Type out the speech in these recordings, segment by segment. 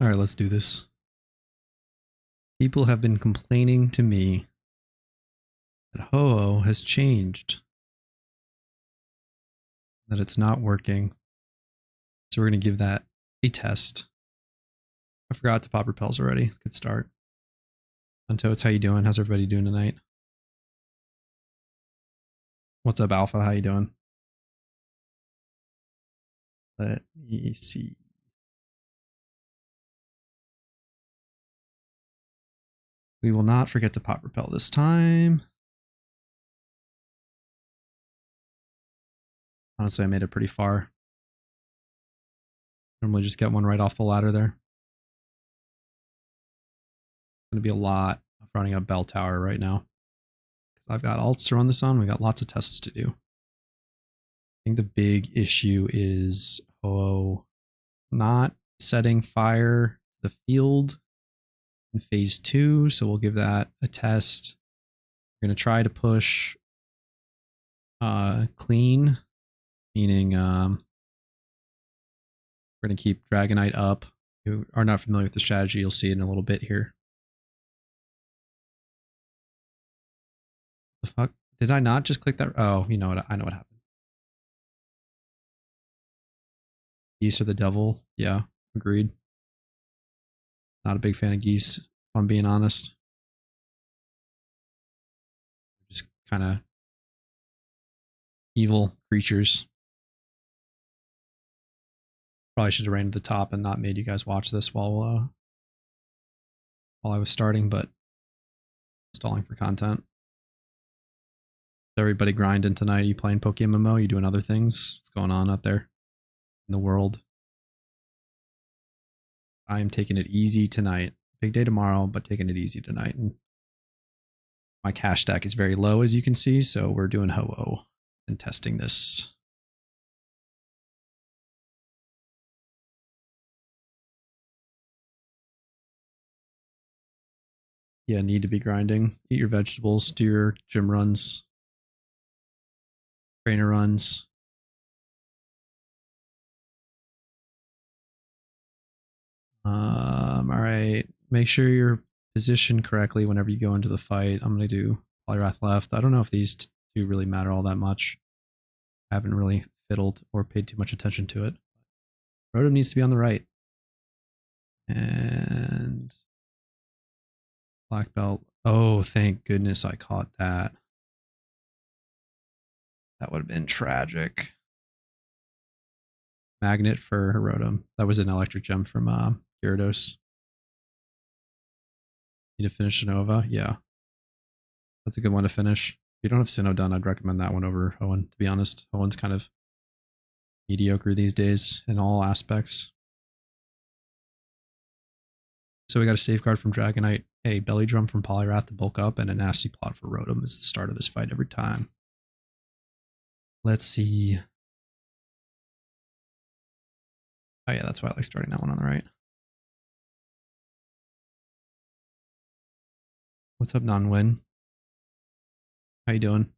All right, let's do this. People have been complaining to me that Ho-Oh has changed, that it's not working. So we're going to give that a test. I forgot to pop repels already. Good start. Untotes, how you doing? How's everybody doing tonight? What's up, Alpha? How you doing? Let me see. We will not forget to pop repel this time. Honestly, I made it pretty far. Normally just get one right off the ladder there. Going to be a lot of running a bell tower right now. I've got alts to run this on. We got lots of tests to do. I think the big issue is not setting fire to the field in phase 2. So we'll give that a test. We're going to try to push clean, meaning we're going to keep Dragonite up. If you are not familiar with the strategy, you'll see it in a little bit here. The fuck? Did I not just click that? Oh, you know what? I know what happened. Geese are the devil. Yeah, agreed. Not a big fan of geese, if I'm being honest. Just kind of evil creatures. Probably should have ran to the top and not made you guys watch this while I was starting, but stalling for content. Is everybody grinding tonight? Are you playing PokeMMO? Are you doing other things? What's going on out there in the world? I am taking it easy tonight. Big day tomorrow, but taking it easy tonight. And my cash stack is very low, as you can see, so we're doing Ho-Oh and testing this. Yeah, need to be grinding. Eat your vegetables, do your gym runs, trainer runs. All right. Make sure you're positioned correctly whenever you go into the fight. I'm going to do Polyrath left. I don't know if these two really matter all that much. I haven't really fiddled or paid too much attention to it. Rotom needs to be on the right. And black belt. Oh, thank goodness I caught that. That would have been tragic. Magnet for Rotom. That was an electric gem from Gyarados. Need to finish Nova? Yeah. That's a good one to finish. If you don't have Sinnoh done, I'd recommend that one over Hoenn, to be honest. Hoenn's kind of mediocre these days in all aspects. So we got a safeguard from Dragonite, a belly drum from Polyrath to bulk up, and a nasty plot for Rotom is the start of this fight every time. Let's see. Oh yeah, that's why I like starting that one on the right. What's up, Non-Win? How you doing?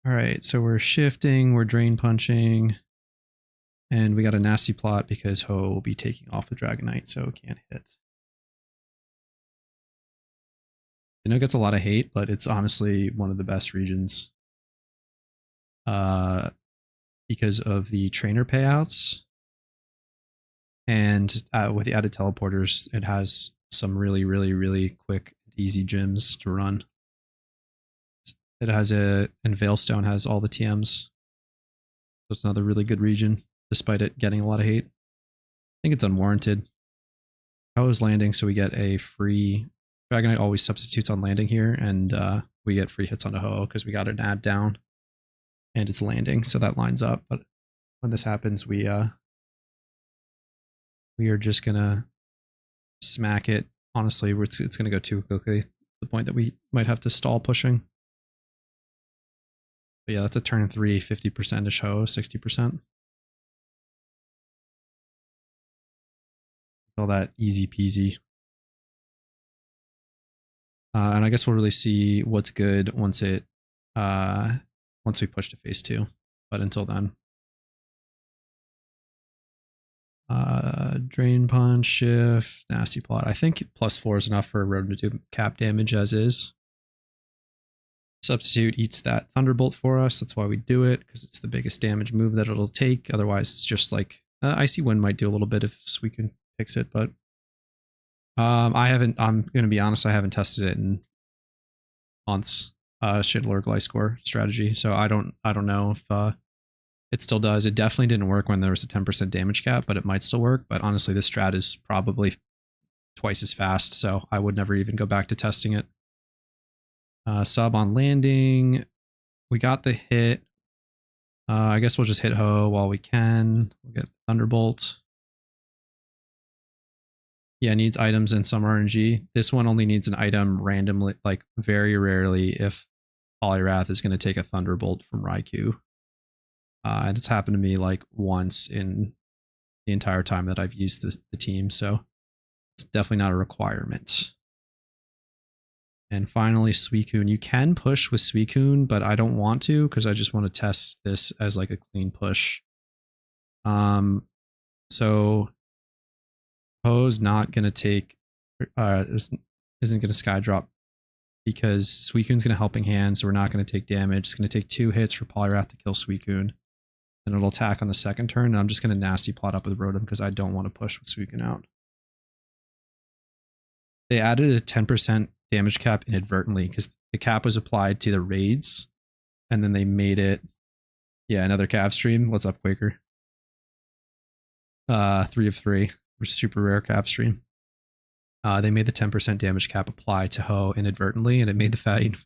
All right, so we're shifting, we're drain punching, and we got a nasty plot because Ho will be taking off the Dragonite, so it can't hit. I know it gets a lot of hate, but it's honestly one of the best regions. Because of the trainer payouts. And with the added teleporters, it has some really, really, really quick, easy gyms to run. It has and Veilstone has all the TMs. So it's another really good region, despite it getting a lot of hate. I think it's unwarranted. Ho-Oh's landing, so we get a free... Dragonite always substitutes on landing here, and we get free hits on a Ho-Oh because we got an ad down. And it's landing, so that lines up. But when this happens, we we are just gonna smack it. Honestly, it's gonna go too quickly to the point that we might have to stall pushing. But yeah, that's a turn 3, 50%ish ho, 60%. All that easy peasy. And I guess we'll really see what's good once we push to phase 2. But until then, drain punch, shift, nasty plot. I think +4 is enough for Rotom to do cap damage as is. Substitute eats that Thunderbolt for us. That's why we do it, because it's the biggest damage move that it'll take. Otherwise, it's just like Icy Wind might do a little bit if Suicune picks it, but I'm gonna be honest, I haven't tested it in months. Shidlor Gliscor strategy, so I don't know if it still does. It definitely didn't work when there was a 10% damage cap, but it might still work. But honestly, this strat is probably twice as fast, so I would never even go back to testing it. Sub on landing. We got the hit. I guess we'll just hit Ho while we can. We'll get Thunderbolt. Yeah, needs items and some RNG. This one only needs an item randomly, like very rarely if Poliwrath is going to take a Thunderbolt from Raikou. And it's happened to me like once in the entire time that I've used the team, so it's definitely not a requirement. And finally, Suicune. You can push with Suicune, but I don't want to because I just want to test this as like a clean push. So Ho's not going to take, isn't going to Sky Drop because Suicune's going to Helping Hand, so we're not going to take damage. It's going to take 2 hits for Poliwrath to kill Suicune. And it'll attack on the second turn, and I'm just going to nasty plot up with Rotom because I don't want to push with Suicune out. They added a 10% damage cap inadvertently because the cap was applied to the raids, and then they made it, yeah, another Cav stream. What's up, Quaker? 3 of 3, which is super rare Cav stream. They made the 10% damage cap apply to Ho inadvertently, and it made the fight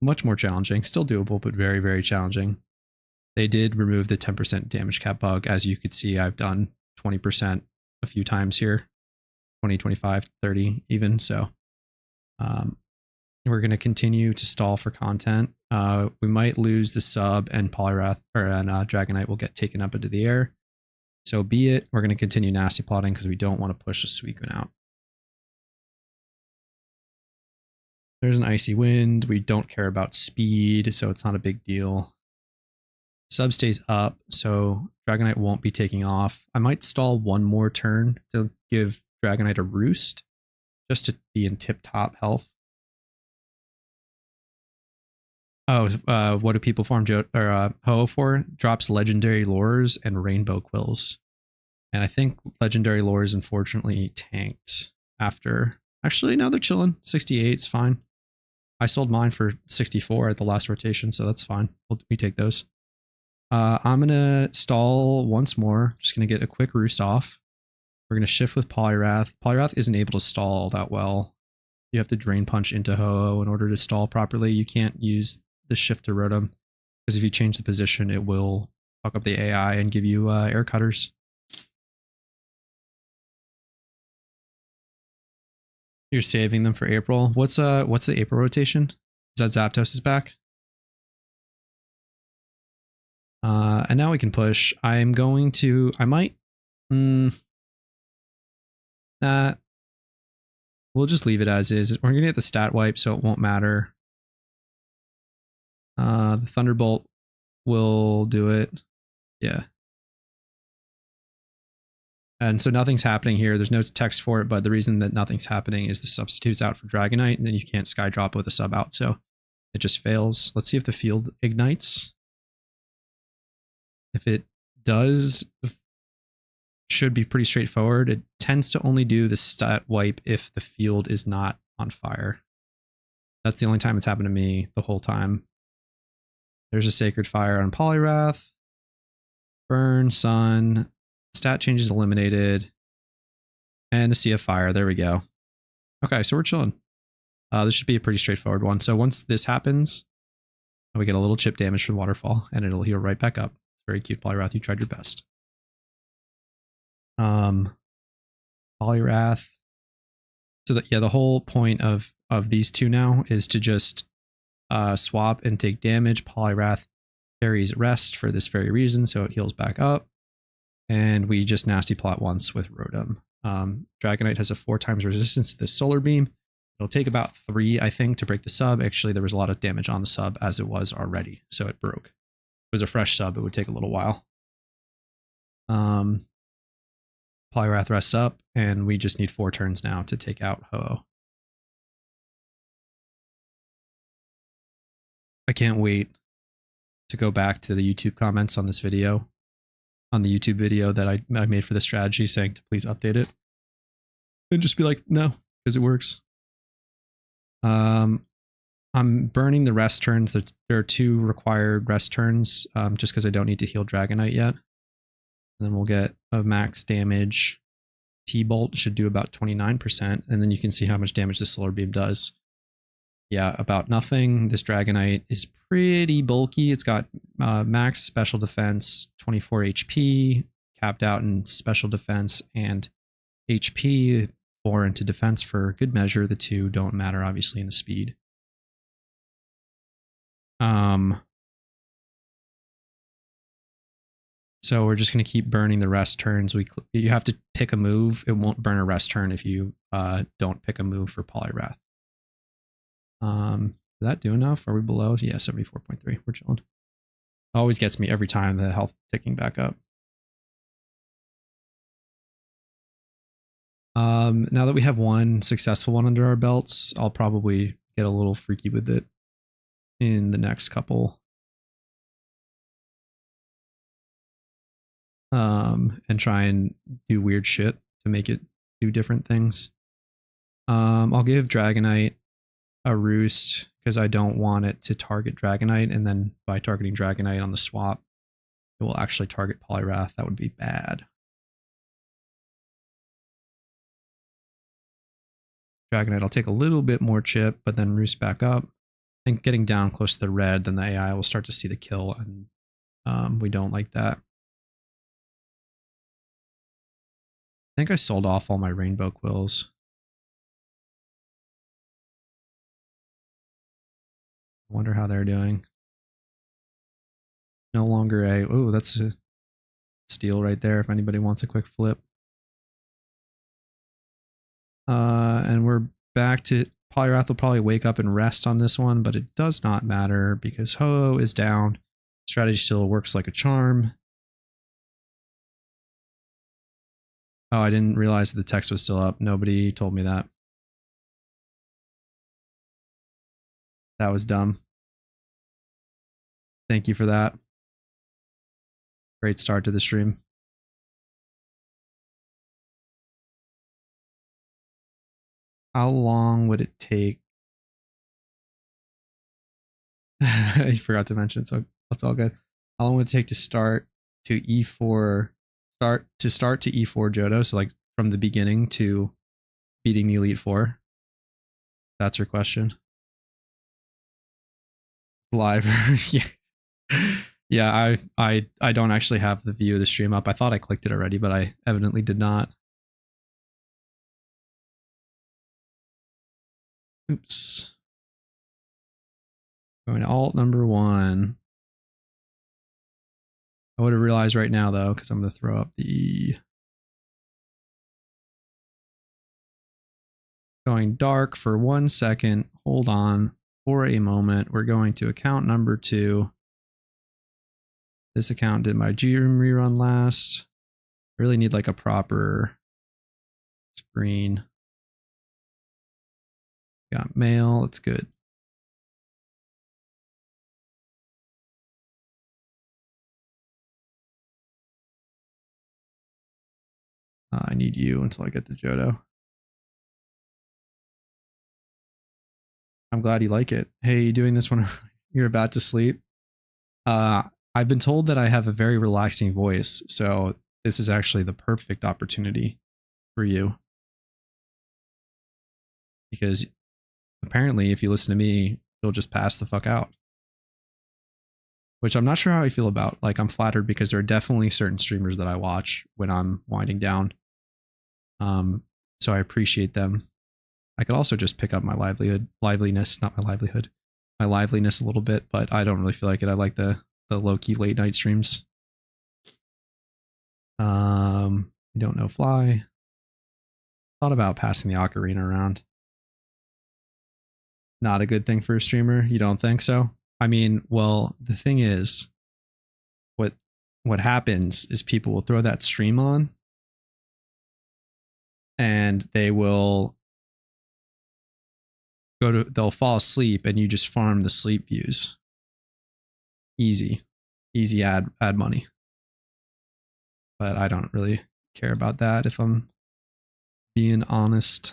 much more challenging. Still doable, but very, very challenging. They did remove the 10% damage cap bug. As you could see, I've done 20% a few times here. 20, 25, 30 even. So we're going to continue to stall for content. We might lose the sub, and Poliwrath and Dragonite will get taken up into the air. So be it. We're going to continue nasty plotting because we don't want to push the Suicune out. There's an Icy Wind. We don't care about speed, so it's not a big deal. Sub stays up, so Dragonite won't be taking off. I might stall one more turn to give Dragonite a roost, just to be in tip-top health. Oh, what do people farm Ho for? Drops legendary lures and rainbow quills. And I think legendary lures unfortunately tanked after. Actually, no, they're chilling. 68 is fine. I sold mine for 64 at the last rotation, so that's fine. We take those. I'm going to stall once more. Just going to get a quick roost off. We're going to shift with Poliwrath. Poliwrath isn't able to stall that well. You have to Drain Punch into Ho-Oh in order to stall properly. You can't use the shift to Rotom, because if you change the position, it will fuck up the AI and give you air cutters. You're saving them for April. What's the April rotation? Is that Zapdos is back? And now we can push. I might. We'll just leave it as is. We're gonna get the stat wipe, so it won't matter. The Thunderbolt will do it. Yeah. And so nothing's happening here. There's no text for it, but the reason that nothing's happening is the substitute's out for Dragonite, and then you can't Sky Drop with a sub out, so it just fails. Let's see if the field ignites. If it does, should be pretty straightforward. It tends to only do the stat wipe if the field is not on fire. That's the only time it's happened to me the whole time. There's a Sacred Fire on Poliwrath. Burn, Sun. Stat change is eliminated. And the Sea of Fire. There we go. Okay, so we're chilling. This should be a pretty straightforward one. So once this happens, we get a little chip damage from Waterfall, and it'll heal right back up. Very cute, Poliwrath. You tried your best. Polyrath. So that, yeah, the whole point of these two now is to just swap and take damage. Polyrath carries rest for this very reason, so it heals back up. And we just nasty plot once with Rotom. Dragonite has a 4 times resistance to the Solar Beam. It'll take about 3, I think, to break the sub. Actually, there was a lot of damage on the sub as it was already, so it broke. If it was a fresh sub, it would take a little while. Polyrath rests up, and we just need 4 turns now to take out Ho-Oh. I can't wait to go back to the YouTube comments on this video, on the YouTube video that I made for the strategy, saying to please update it. And just be like, no, because it works. I'm burning the rest turns. There are 2 required rest turns, just because I don't need to heal Dragonite yet. And then we'll get a max damage. T-Bolt should do about 29%, and then you can see how much damage the Solar Beam does. Yeah, about nothing. This Dragonite is pretty bulky. It's got max special defense, 24 HP, capped out in special defense and HP, 4 into defense for good measure. The 2 don't matter, obviously, in the speed. So we're just going to keep burning the rest turns. You have to pick a move. It won't burn a rest turn if you don't pick a move for Polyrath. Did that do enough? Are we below? Yeah, 74.3. We're chilling. Always gets me every time, the health ticking back up. Now that we have 1 successful one under our belts, I'll probably get a little freaky with it in the next couple. And try and do weird shit to make it do different things. I'll give Dragonite a roost because I don't want it to target Dragonite, and then by targeting Dragonite on the swap, it will actually target Polyrath. That would be bad. Dragonite, I'll take a little bit more chip, but then roost back up. I think getting down close to the red, then the AI will start to see the kill, and we don't like that. I think I sold off all my Rainbow Quills. I wonder how they're doing. No longer a... Oh, that's a steal right there if anybody wants a quick flip. And we're back to... Polyrath will probably wake up and rest on this one, but it does not matter because Ho-Oh is down. Strategy still works like a charm. Oh, I didn't realize the text was still up. Nobody told me that. That was dumb. Thank you for that. Great start to the stream. How long would it take? I forgot to mention, so that's all good. How long would it take to start to E4? Start to E4 Johto, so like from the beginning to beating the Elite Four? That's your question. Live. Yeah, I don't actually have the view of the stream up. I thought I clicked it already, but I evidently did not. Oops. Going to alt number 1. I would have realized right now though, because I'm going to throw up the... Going dark for 1 second. Hold on for a moment. We're going to account number 2. This account did my GM rerun last. I really need like a proper screen. Got mail. That's good. I need you until I get to Johto. I'm glad you like it. Hey, you doing this when you're about to sleep? I've been told that I have a very relaxing voice, so this is actually the perfect opportunity for you. Because apparently, if you listen to me, you'll just pass the fuck out. Which I'm not sure how I feel about. Like, I'm flattered because there are definitely certain streamers that I watch when I'm winding down So I appreciate them. I could also just pick up my liveliness a little bit, but I don't really feel like it. I like the low-key late night streams. You don't know fly. Thought about passing the ocarina around. Not a good thing for a streamer. You don't think so? I mean, well, the thing is, what happens is people will throw that stream on and they'll fall asleep and you just farm the sleep views. Easy ad money. But I don't really care about that if I'm being honest.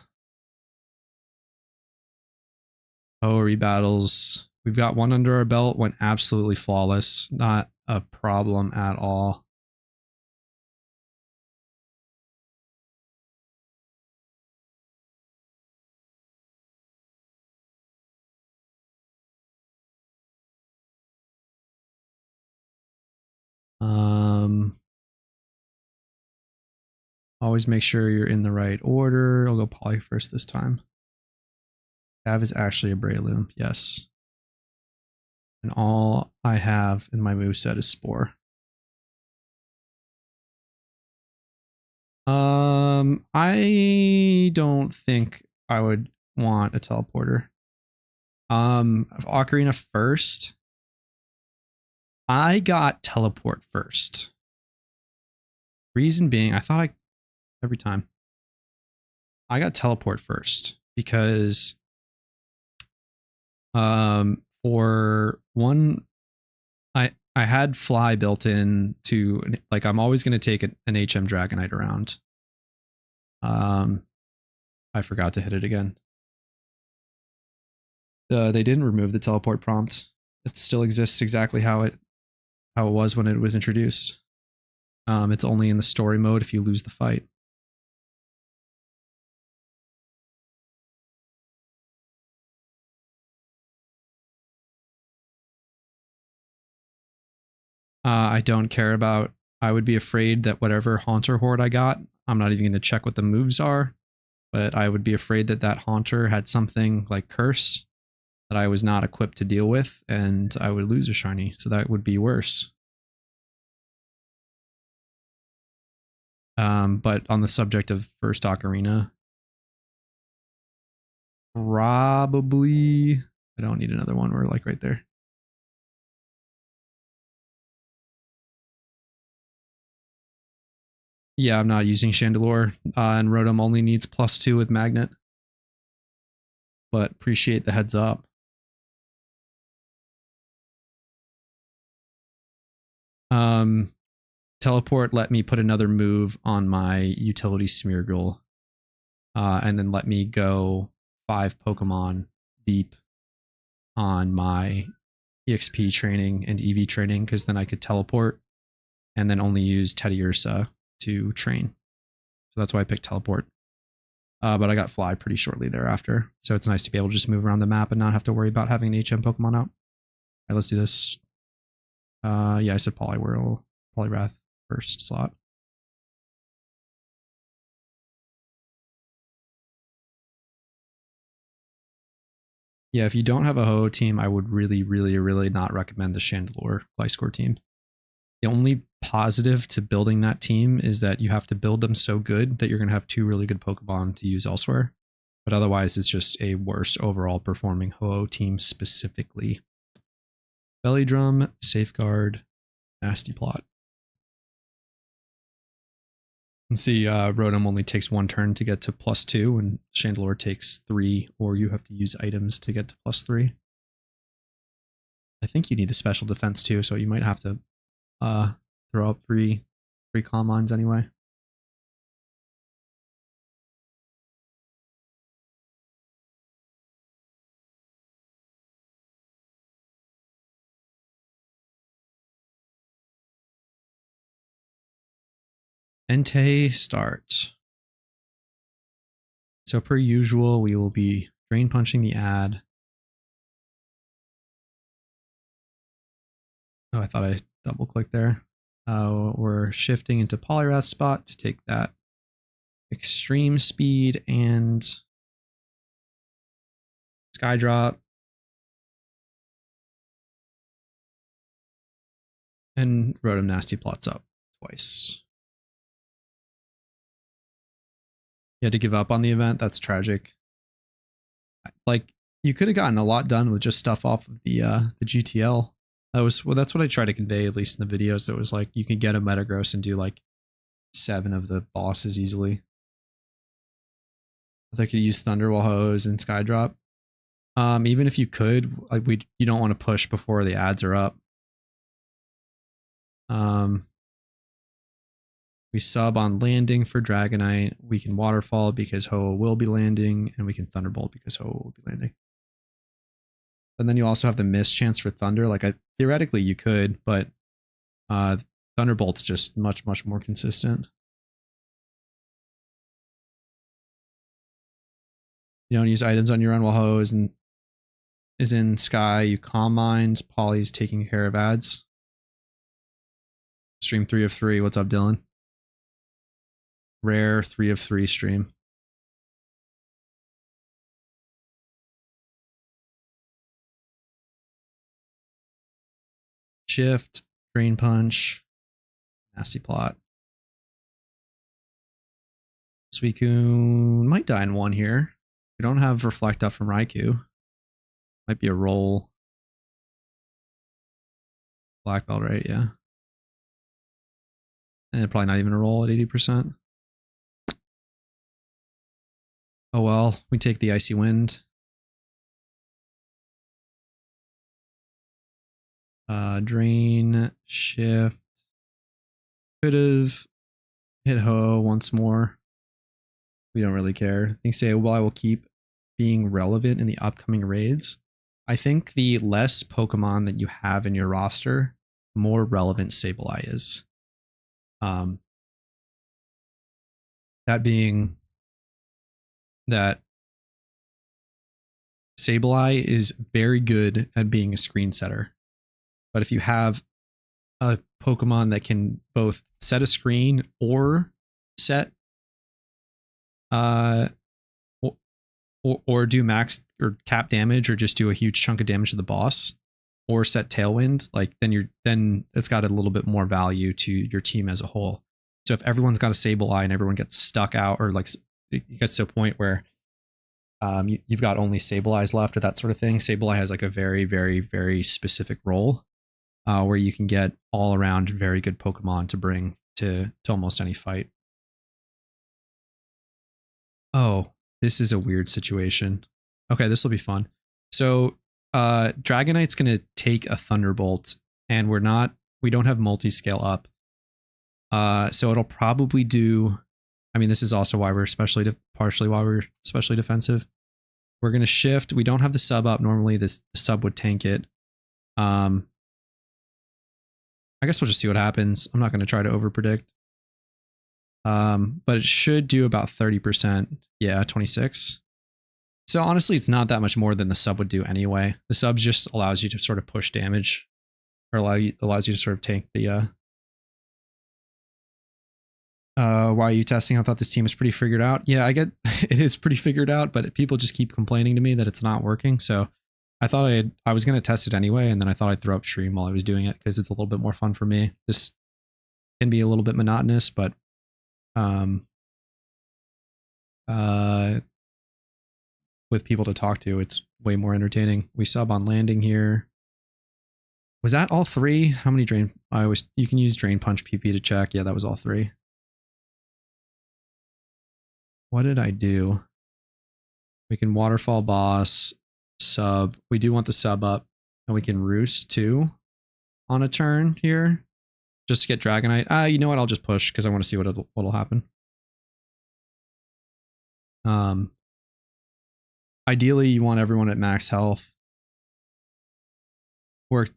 Oh, rebattles. We've got one under our belt, went absolutely flawless. Not a problem at all. Always make sure you're in the right order. I'll go Poly first this time. Cav is actually a Breloom, yes. And all I have in my moveset is Spore. I don't think I would want a teleporter. Ocarina first. I got teleport first. Reason being, I thought every time. I got teleport first because for one, I had fly built in to, like, I'm always going to take an HM Dragonite around. I forgot to hit it again. They didn't remove the teleport prompt. It still exists exactly how it was when it was introduced. It's only in the story mode if you lose the fight. I don't care about. I would be afraid that whatever Haunter Horde I got, I'm not even going to check what the moves are, but I would be afraid that that Haunter had something like Curse that I was not equipped to deal with, and I would lose a shiny, so that would be worse. But on the subject of first Ocarina, probably I don't need another one. We're like right there. Yeah, I'm not using Chandelure, and Rotom only needs +2 with Magnet. But appreciate the heads up. Teleport let me put another move on my utility Smeargle, and then let me go 5 Pokemon deep on my EXP training and EV training, because then I could teleport and then only use Teddiursa to train. So that's why I picked teleport. But I got fly pretty shortly thereafter. So it's nice to be able to just move around the map and not have to worry about having an HM Pokemon out. All right, let's do this. Yeah, I said Poliwhirl, Poliwrath first slot. Yeah, if you don't have a Ho-Oh team, I would really, really, really not recommend the Chandelure Gliscor team. The only positive to building that team is that you have to build them so good that you're going to have 2 really good Pokemon to use elsewhere. But otherwise, it's just a worse overall performing Ho-Oh team specifically. Belly Drum, Safeguard, Nasty Plot. And see, Rotom only takes 1 turn to get to +2, and Chandelure takes 3, or you have to use items to get to +3. I think you need the special defense too, so you might have to throw up 3 Calm Minds anyway. Entei start. So per usual, we will be Drain Punching the ad. Oh, I thought I double clicked there. We're shifting into Poliwrath spot to take that extreme speed and sky drop. And Rotom Nasty plots up twice. You had to give up on the event. That's tragic. Like, you could have gotten a lot done with just stuff off of the GTL. That's what I try to convey, at least in the videos. That was like, you can get a Metagross and do like 7 of the bosses easily. I could use Thunderwall Hose and Skydrop. Even if you could, like, you don't want to push before the ads are up. We sub on landing for Dragonite. We can Waterfall because Ho will be landing, and we can Thunderbolt because Ho will be landing. And then you also have the miss chance for Thunder. Like, theoretically you could, but Thunderbolt's just much more consistent. You don't use items on your run while Ho is in Sky. You Calm Mind. Polly's taking care of ads. Stream 3 of 3. What's up, Dylan? Rare 3 of 3 stream. Shift, Drain Punch, Nasty Plot. Suicune might die in 1 here. We don't have Reflect Up from Raikou. Might be a roll. Black Belt, right? Yeah. And probably not even a roll at 80%. Oh well, we take the Icy Wind. Drain, shift. Could have hit Ho once more. We don't really care. They say, well, I will keep being relevant in the upcoming raids. I think the less Pokemon that you have in your roster, the more relevant Sableye is. That being that Sableye is very good at being a screen setter. But if you have a Pokemon that can both set a screen or set or do max or cap damage or just do a huge chunk of damage to the boss or set Tailwind, like then it's got a little bit more value to your team as a whole. So if everyone's got a Sableye and everyone gets stuck out, or like it gets to a point where you've got only Sableyes left or that sort of thing, Sableye has like a very specific role where you can get all around very good Pokemon to bring to almost any fight. Oh, this is a weird situation. Okay, this will be fun. So Dragonite's gonna take a Thunderbolt, and we don't have multi-scale up. So it'll probably do. I mean, this is also why we're partially why we're especially defensive. We're gonna shift. We don't have the sub up. Normally, the sub would tank it. I guess we'll just see what happens. I'm not gonna try to overpredict. But it should do about 30%. Yeah, 26. So honestly, it's not that much more than the sub would do anyway. The sub just allows you to sort of push damage, or allows you to sort of tank the why are you testing? I thought this team was pretty figured out. Yeah, I get it is pretty figured out, but people just keep complaining to me that it's not working. So I thought I was going to test it anyway, and then I thought I'd throw up stream while I was doing it because it's a little bit more fun for me. This can be a little bit monotonous, but with people to talk to, it's way more entertaining. We sub on landing here. Was that all 3? How many drain? You can use Drain Punch PP to check. Yeah, that was all 3. What did I do? We can Waterfall Boss, sub. We do want the sub up, and we can Roost too on a turn here just to get Dragonite. You know what? I'll just push because I want to see what'll happen. Ideally, you want everyone at max health.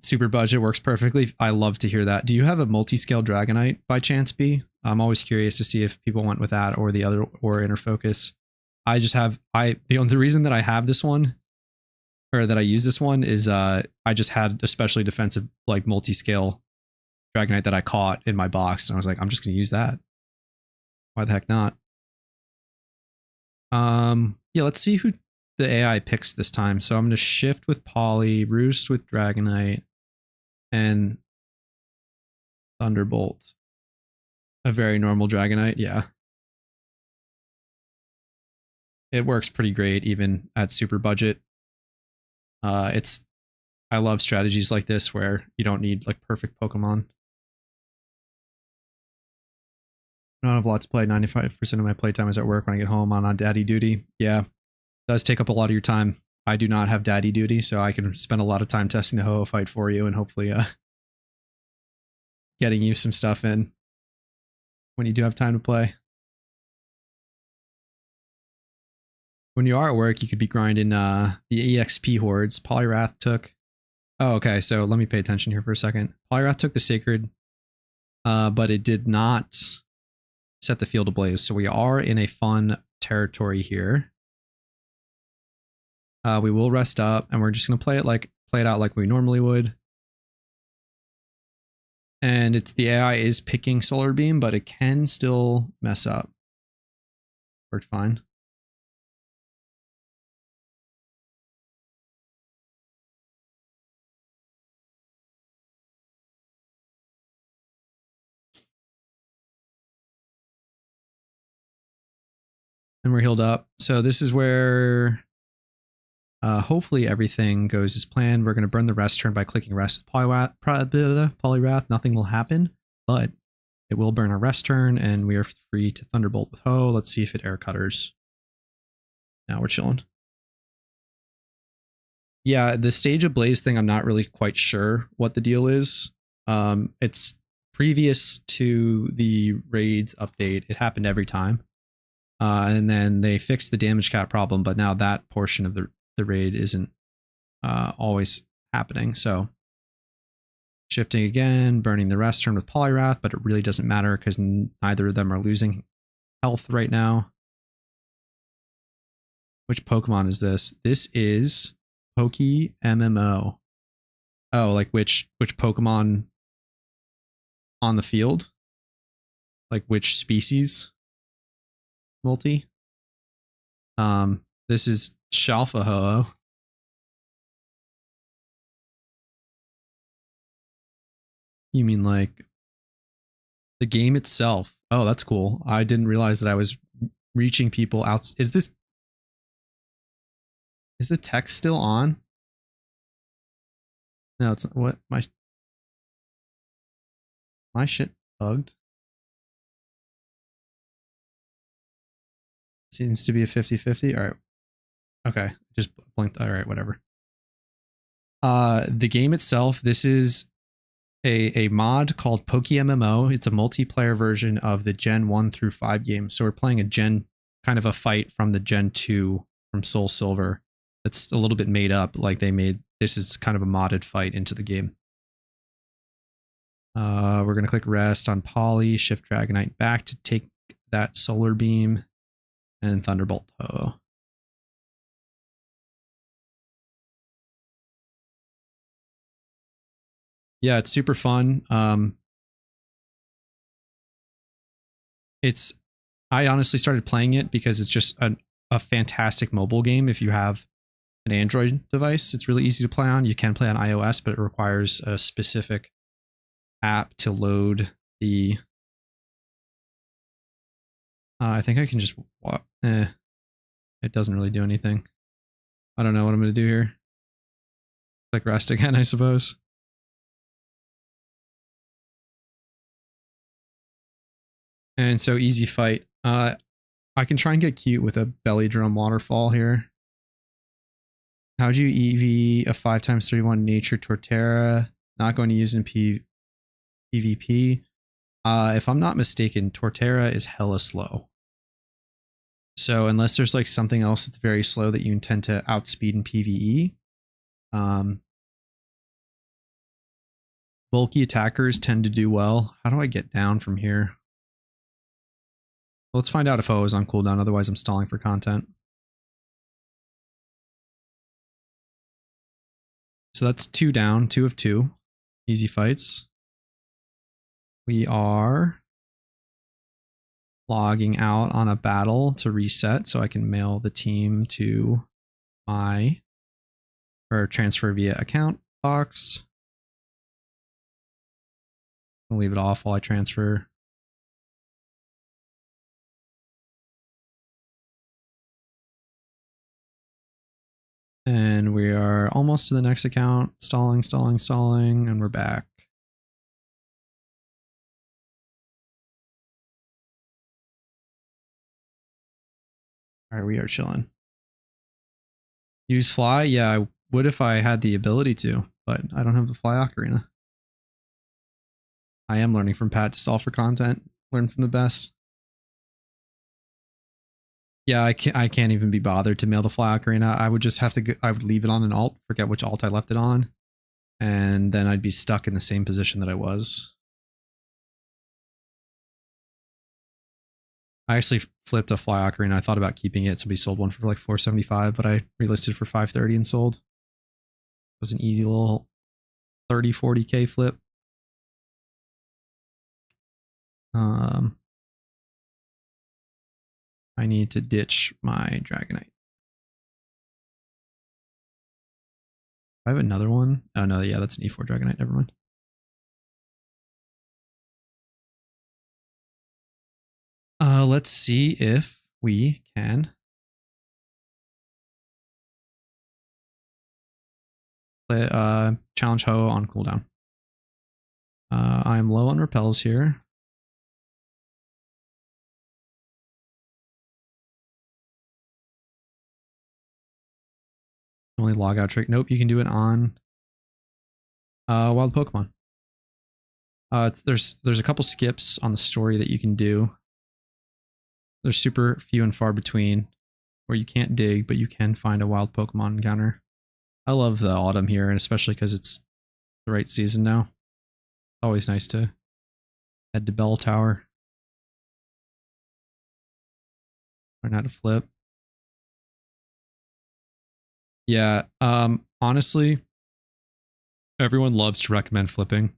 Super budget works perfectly. I love to hear that. Do you have a multi-scale Dragonite by chance, B? I'm always curious to see if people went with that or the other or Inner Focus. I just have the reason that I have this one, or that I use this one, is I just had especially defensive like multi-scale Dragonite that I caught in my box, and I was like, I'm just gonna use that. Why the heck not? Yeah, let's see who the AI picks this time. So I'm going to shift with Poly, Roost with Dragonite, and Thunderbolt. A very normal Dragonite, yeah. It works pretty great even at super budget. I love strategies like this where you don't need like perfect Pokemon. I don't have a lot to play. 95% of my playtime is at work. When I get home, I'm on daddy duty. Yeah, it does take up a lot of your time. I do not have daddy duty, so I can spend a lot of time testing the Ho-Oh fight for you and hopefully getting you some stuff in when you do have time to play. When you are at work, you could be grinding the EXP hordes. Poliwrath took... Oh, okay, so let me pay attention here for a second. Poliwrath took the Sacred, but it did not set the field ablaze. So we are in a fun territory here. We will rest up, and we're just going to play it out like we normally would. And it's the AI is picking Solar Beam, but it can still mess up. Worked fine. And we're healed up. So this is where hopefully everything goes as planned. We're going to burn the rest turn by clicking rest Poliwrath. Nothing will happen, but it will burn a rest turn, and we are free to Thunderbolt with Ho. Let's see if it air cutters. Now we're chilling. Yeah, the Stage Ablaze thing, I'm not really quite sure what the deal is. It's previous to the raids update. It happened every time. And then they fixed the damage cap problem, but now that portion of the raid isn't always happening. So shifting again, burning the rest turn with Poliwrath, but it really doesn't matter because neither of them are losing health right now. Which Pokemon is this? This is Poke MMO. Oh, like which Pokemon on the field? Like which species? Multi. This is Shalfa Ho-Oh. You mean like the game itself? Oh, that's cool. I didn't realize that I was reaching people out. Is the text still on? No, it's not. What? My shit bugged. Seems to be a 50-50. All right. Okay. Just blinked. All right, whatever. The game itself, this is a mod called Poke MMO. It's a multiplayer version of the Gen 1 through 5 game. So we're playing a Gen, kind of a fight from the Gen 2 from Soul Silver. It's a little bit made up. Like they made, this is kind of a modded fight into the game. We're going to click rest on Poly, shift Dragonite back to take that Solar Beam, and Thunderbolt Ho. Yeah, it's super fun. I honestly started playing it because it's just a fantastic mobile game. If you have an Android device, it's really easy to play on. You can play on iOS, but it requires a specific app to load the... I think I can just... it doesn't really do anything. I don't know what I'm going to do here. Click rest again, I suppose. And so easy fight. I can try and get cute with a belly drum waterfall here. How would you EV a 5x31 nature Torterra? Not going to use in PvP. If I'm not mistaken, Torterra is hella slow. So unless there's like something else that's very slow that you intend to outspeed in PvE, bulky attackers tend to do well. How do I get down from here? Let's find out if O is on cooldown, otherwise I'm stalling for content. So that's 2 down, 2 of 2. Easy fights. We are logging out on a battle to reset so I can mail the team to my, or transfer via account box. I'll leave it off while I transfer. And we are almost to the next account. Stalling, stalling, stalling, and we're back. All right, we are chilling. Use fly? Yeah, I would if I had the ability to, but I don't have the fly ocarina. I am learning from Pat to solve for content. Learn from the best. Yeah, I can't even be bothered to mail the fly ocarina. I would just have to go, I would leave it on an alt, forget which alt I left it on, and then I'd be stuck in the same position that I was. I actually flipped a fly ocarina. I thought about keeping it. Somebody sold one for like $475, but I relisted for $530 and sold. It was an easy little 30, 40K flip. I need to ditch my Dragonite. I have another one. Oh no, yeah, that's an E4 Dragonite. Never mind. Let's see if we can play challenge Ho on cooldown. I am low on repels here. Only logout trick. Nope, you can do it on wild Pokemon. There's a couple skips on the story that you can do. There's super few and far between where you can't dig, but you can find a wild Pokemon encounter. I love the autumn here, and especially because it's the right season now. Always nice to head to Bell Tower. Learn how to flip. Yeah, honestly, everyone loves to recommend flipping.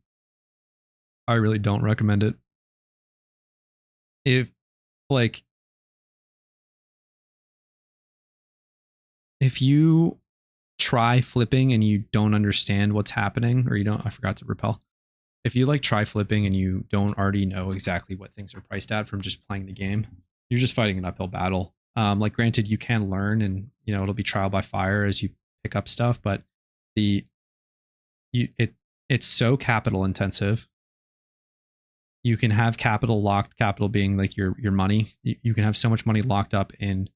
I really don't recommend it. If, like, if you try flipping and you don't understand what's happening, or you don't, I forgot to repel. If you like try flipping and you don't already know exactly what things are priced at from just playing the game, you're just fighting an uphill battle. Like granted, you can learn and it'll be trial by fire as you pick up stuff, but it's so capital intensive. You can have capital locked, capital being like your money. You can have so much money locked up in,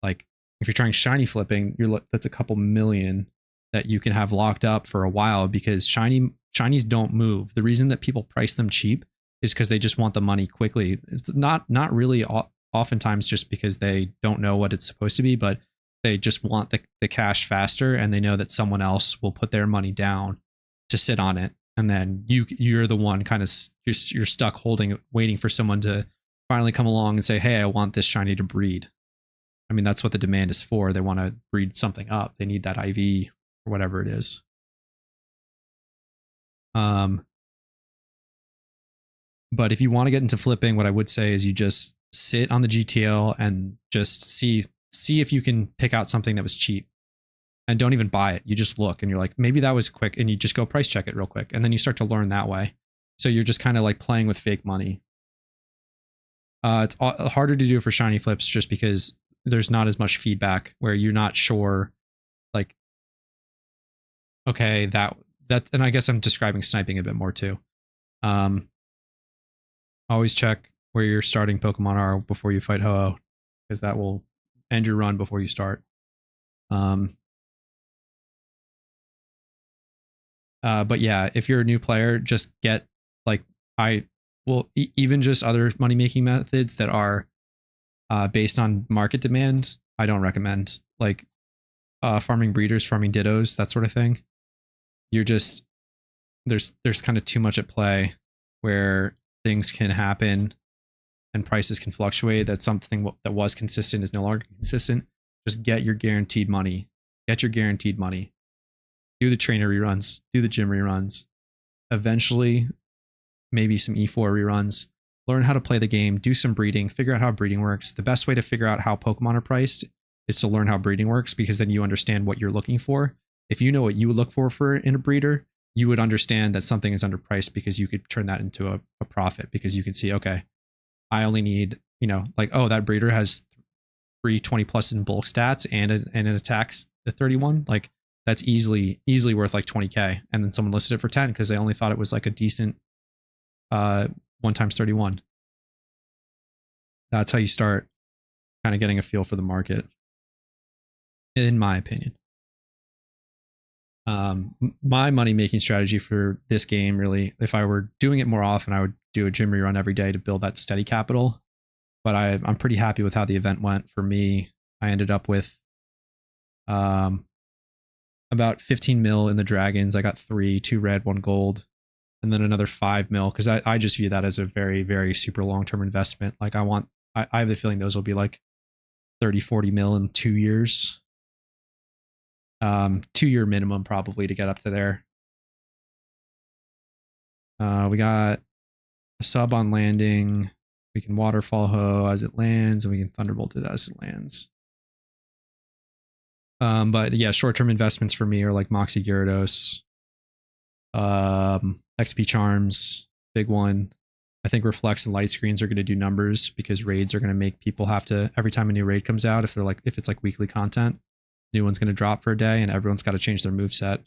like, if you're trying shiny flipping, that's a couple million that you can have locked up for a while, because shinies don't move. The reason that people price them cheap is because they just want the money quickly. It's not really oftentimes just because they don't know what it's supposed to be, but they just want the cash faster, and they know that someone else will put their money down to sit on it, and then you're the one kind of, you're stuck holding it, waiting for someone to finally come along and say, hey, I want this shiny to breed. I mean, that's what the demand is for. They want to breed something up. They need that IV or whatever it is. But if you want to get into flipping, what I would say is you just sit on the GTL and just see if you can pick out something that was cheap, and don't even buy it. You just look and you're like, maybe that was quick, and you just go price check it real quick, and then you start to learn that way. So you're just kind of like playing with fake money. It's harder to do for shiny flips just because there's not as much feedback, where you're not sure, like, okay, that, and I guess I'm describing sniping a bit more too. Always check where your starting Pokemon are before you fight Ho-Oh, because that will end your run before you start. But yeah, if you're a new player, just get, like, even just other money making methods that are based on market demand, I don't recommend, like farming breeders, farming dittos, that sort of thing. You're just, there's kind of too much at play where things can happen and prices can fluctuate. That something that was consistent is no longer consistent. Just get your guaranteed money. Get your guaranteed money. Do the trainer reruns. Do the gym reruns. Eventually, maybe some E4 reruns. learn how to play the game, do some breeding, figure out how breeding works. The best way to figure out how Pokemon are priced is to learn how breeding works, because then you understand what you're looking for. If you know what you would look for in a breeder, you would understand that something is underpriced, because you could turn that into a profit, because you can see, okay, I only need, like, oh, that breeder has 320 plus in bulk stats and it attacks the 31. Like, that's easily worth like 20k. And then someone listed it for 10 because they only thought it was like a decent 1 times 31. That's how you start kind of getting a feel for the market, in my opinion. My money making strategy for this game, really, if I were doing it more often, I would do a gym rerun every day to build that steady capital. But I'm pretty happy with how the event went for me. I ended up with about 15 mil in the dragons. I got 2 red, 1 gold, and then another 5 mil, because I just view that as a very, very super long-term investment. Like, I have the feeling those will be like 30, 40 mil in 2 years. 2-year minimum probably to get up to there. We got a sub on landing. We can waterfall Ho as it lands, and we can thunderbolt it as it lands. But yeah, short-term investments for me are like Moxie Gyarados, XP Charms, big one. I think Reflects and Light Screens are going to do numbers, because raids are going to make people have to, every time a new raid comes out, if it's like weekly content, new one's going to drop for a day, and everyone's got to change their moveset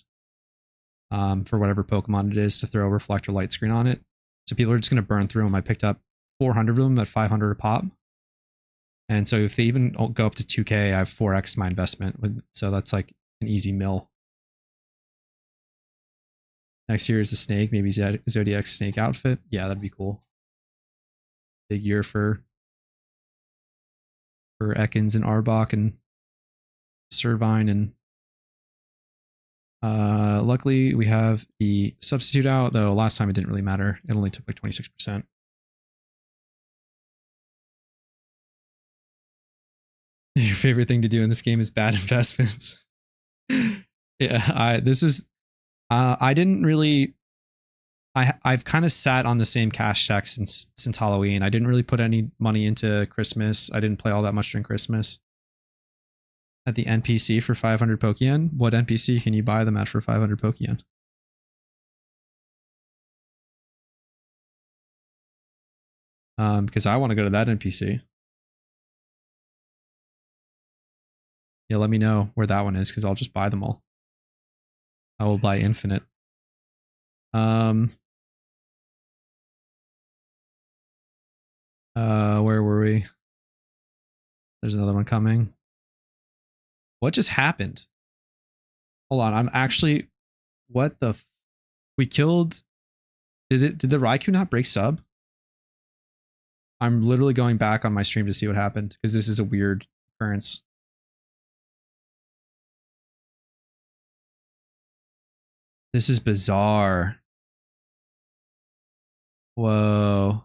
for whatever Pokemon it is to throw Reflect or Light Screen on it. So people are just going to burn through them. I picked up 400 of them at 500 a pop. And so if they even go up to 2k, I have 4x my investment. So that's like an easy mill. Next year is the snake, maybe Zodiac snake outfit. Yeah, that'd be cool. Big year for Ekans and Arbok and Servine, and luckily we have the substitute out, though last time it didn't really matter. It only took like 26%. Your favorite thing to do in this game is bad investments. Yeah, I didn't really, I've kind of sat on the same cash check since Halloween. I didn't really put any money into Christmas. I didn't play all that much during Christmas. At the NPC for 500 Pokeyen? What NPC can you buy them at for 500 Pokeyen? Because I want to go to that NPC. Yeah, let me know where that one is, because I'll just buy them all. I will buy infinite. Where were we? There's another one coming. What just happened? Hold on, I'm actually, what the we killed, did the Raikou not break sub? I'm literally going back on my stream to see what happened, because this is a weird occurrence. This is bizarre. Whoa.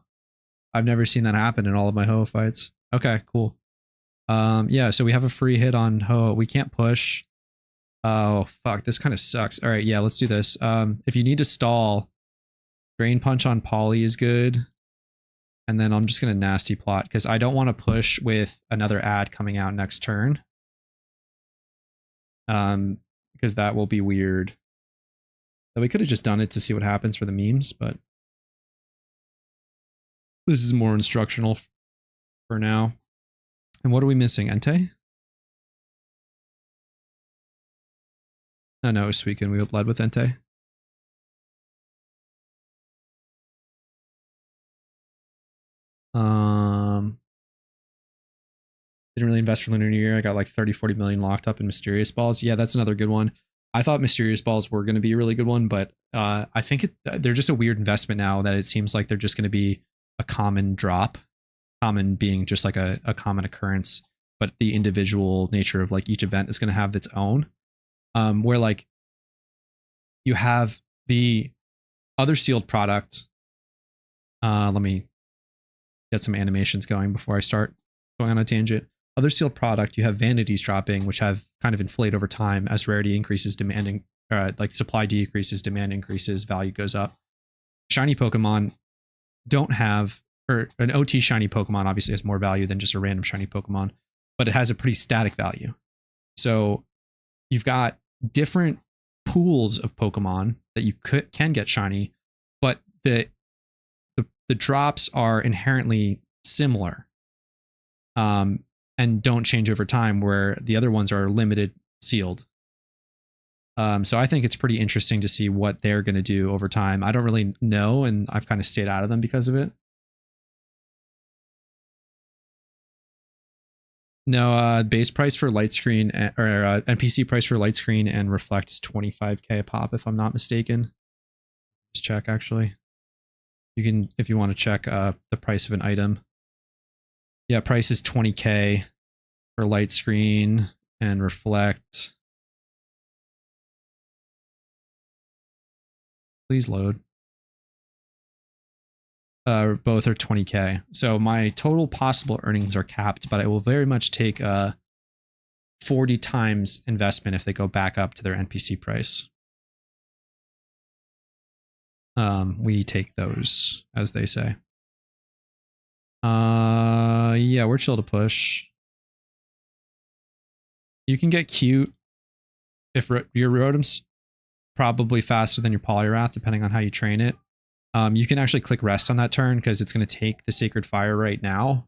I've never seen that happen in all of my Ho fights. Okay, cool. Yeah, so we have a free hit on Ho. We can't push. Oh, fuck. This kind of sucks. All right, yeah, let's do this. If you need to stall, Drain Punch on Polly is good. And then I'm just going to Nasty Plot, because I don't want to push with another ad coming out next turn. Because that will be weird. So we could have just done it to see what happens for the memes, but this is more instructional for now. And what are we missing? Entei? Oh no, it was Suicune. We led with Entei. Didn't really invest for Lunar New Year. I got like 30-40 million locked up in Mysterious Balls. Yeah, that's another good one. I thought Mysterious Balls were going to be a really good one, but I think they're just a weird investment now, that it seems like they're just going to be a common drop. Common being just like a common occurrence, but the individual nature of like each event is going to have its own. Where like you have the other sealed product. Let me get some animations going before I start going on a tangent. Other sealed product, you have vanities dropping, which have kind of inflate over time as rarity increases, demanding like supply decreases, demand increases, value goes up. Shiny Pokemon don't have or an OT shiny Pokemon obviously has more value than just a random shiny Pokemon, but it has a pretty static value. So you've got different pools of Pokemon that you can get shiny, but the drops are inherently similar, and don't change over time, where the other ones are limited, sealed. So I think it's pretty interesting to see what they're going to do over time. I don't really know, and I've kind of stayed out of them because of it. No, base price for light screen or NPC price for light screen and reflect is 25k a pop, if I'm not mistaken. Just check, actually. You can, if you want to check the price of an item. Yeah, price is 20k for light screen and reflect. Please load. Both are 20k. So my total possible earnings are capped, but I will very much take 40 times investment if they go back up to their NPC price. We take those, as they say. Yeah, we're chill to push. You can get cute if your Rotom's probably faster than your Poliwrath, depending on how you train it. You can actually click rest on that turn because it's going to take the Sacred Fire right now,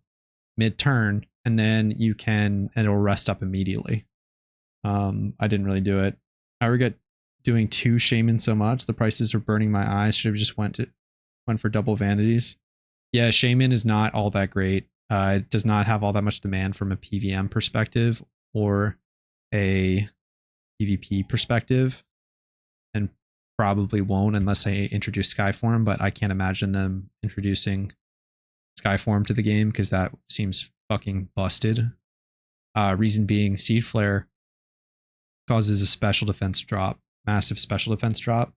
mid-turn, and then you can, and it'll rest up immediately. I didn't really do it. I regret doing 2 Shaman so much. The prices were burning my eyes. Should have just went for double Vanities. Yeah, Shaman is not all that great. It does not have all that much demand from a PVM perspective or a PvP perspective, and probably won't unless they introduce Skyform, but I can't imagine them introducing Skyform to the game because that seems fucking busted. Reason being, Seed Flare causes a special defense drop, massive special defense drop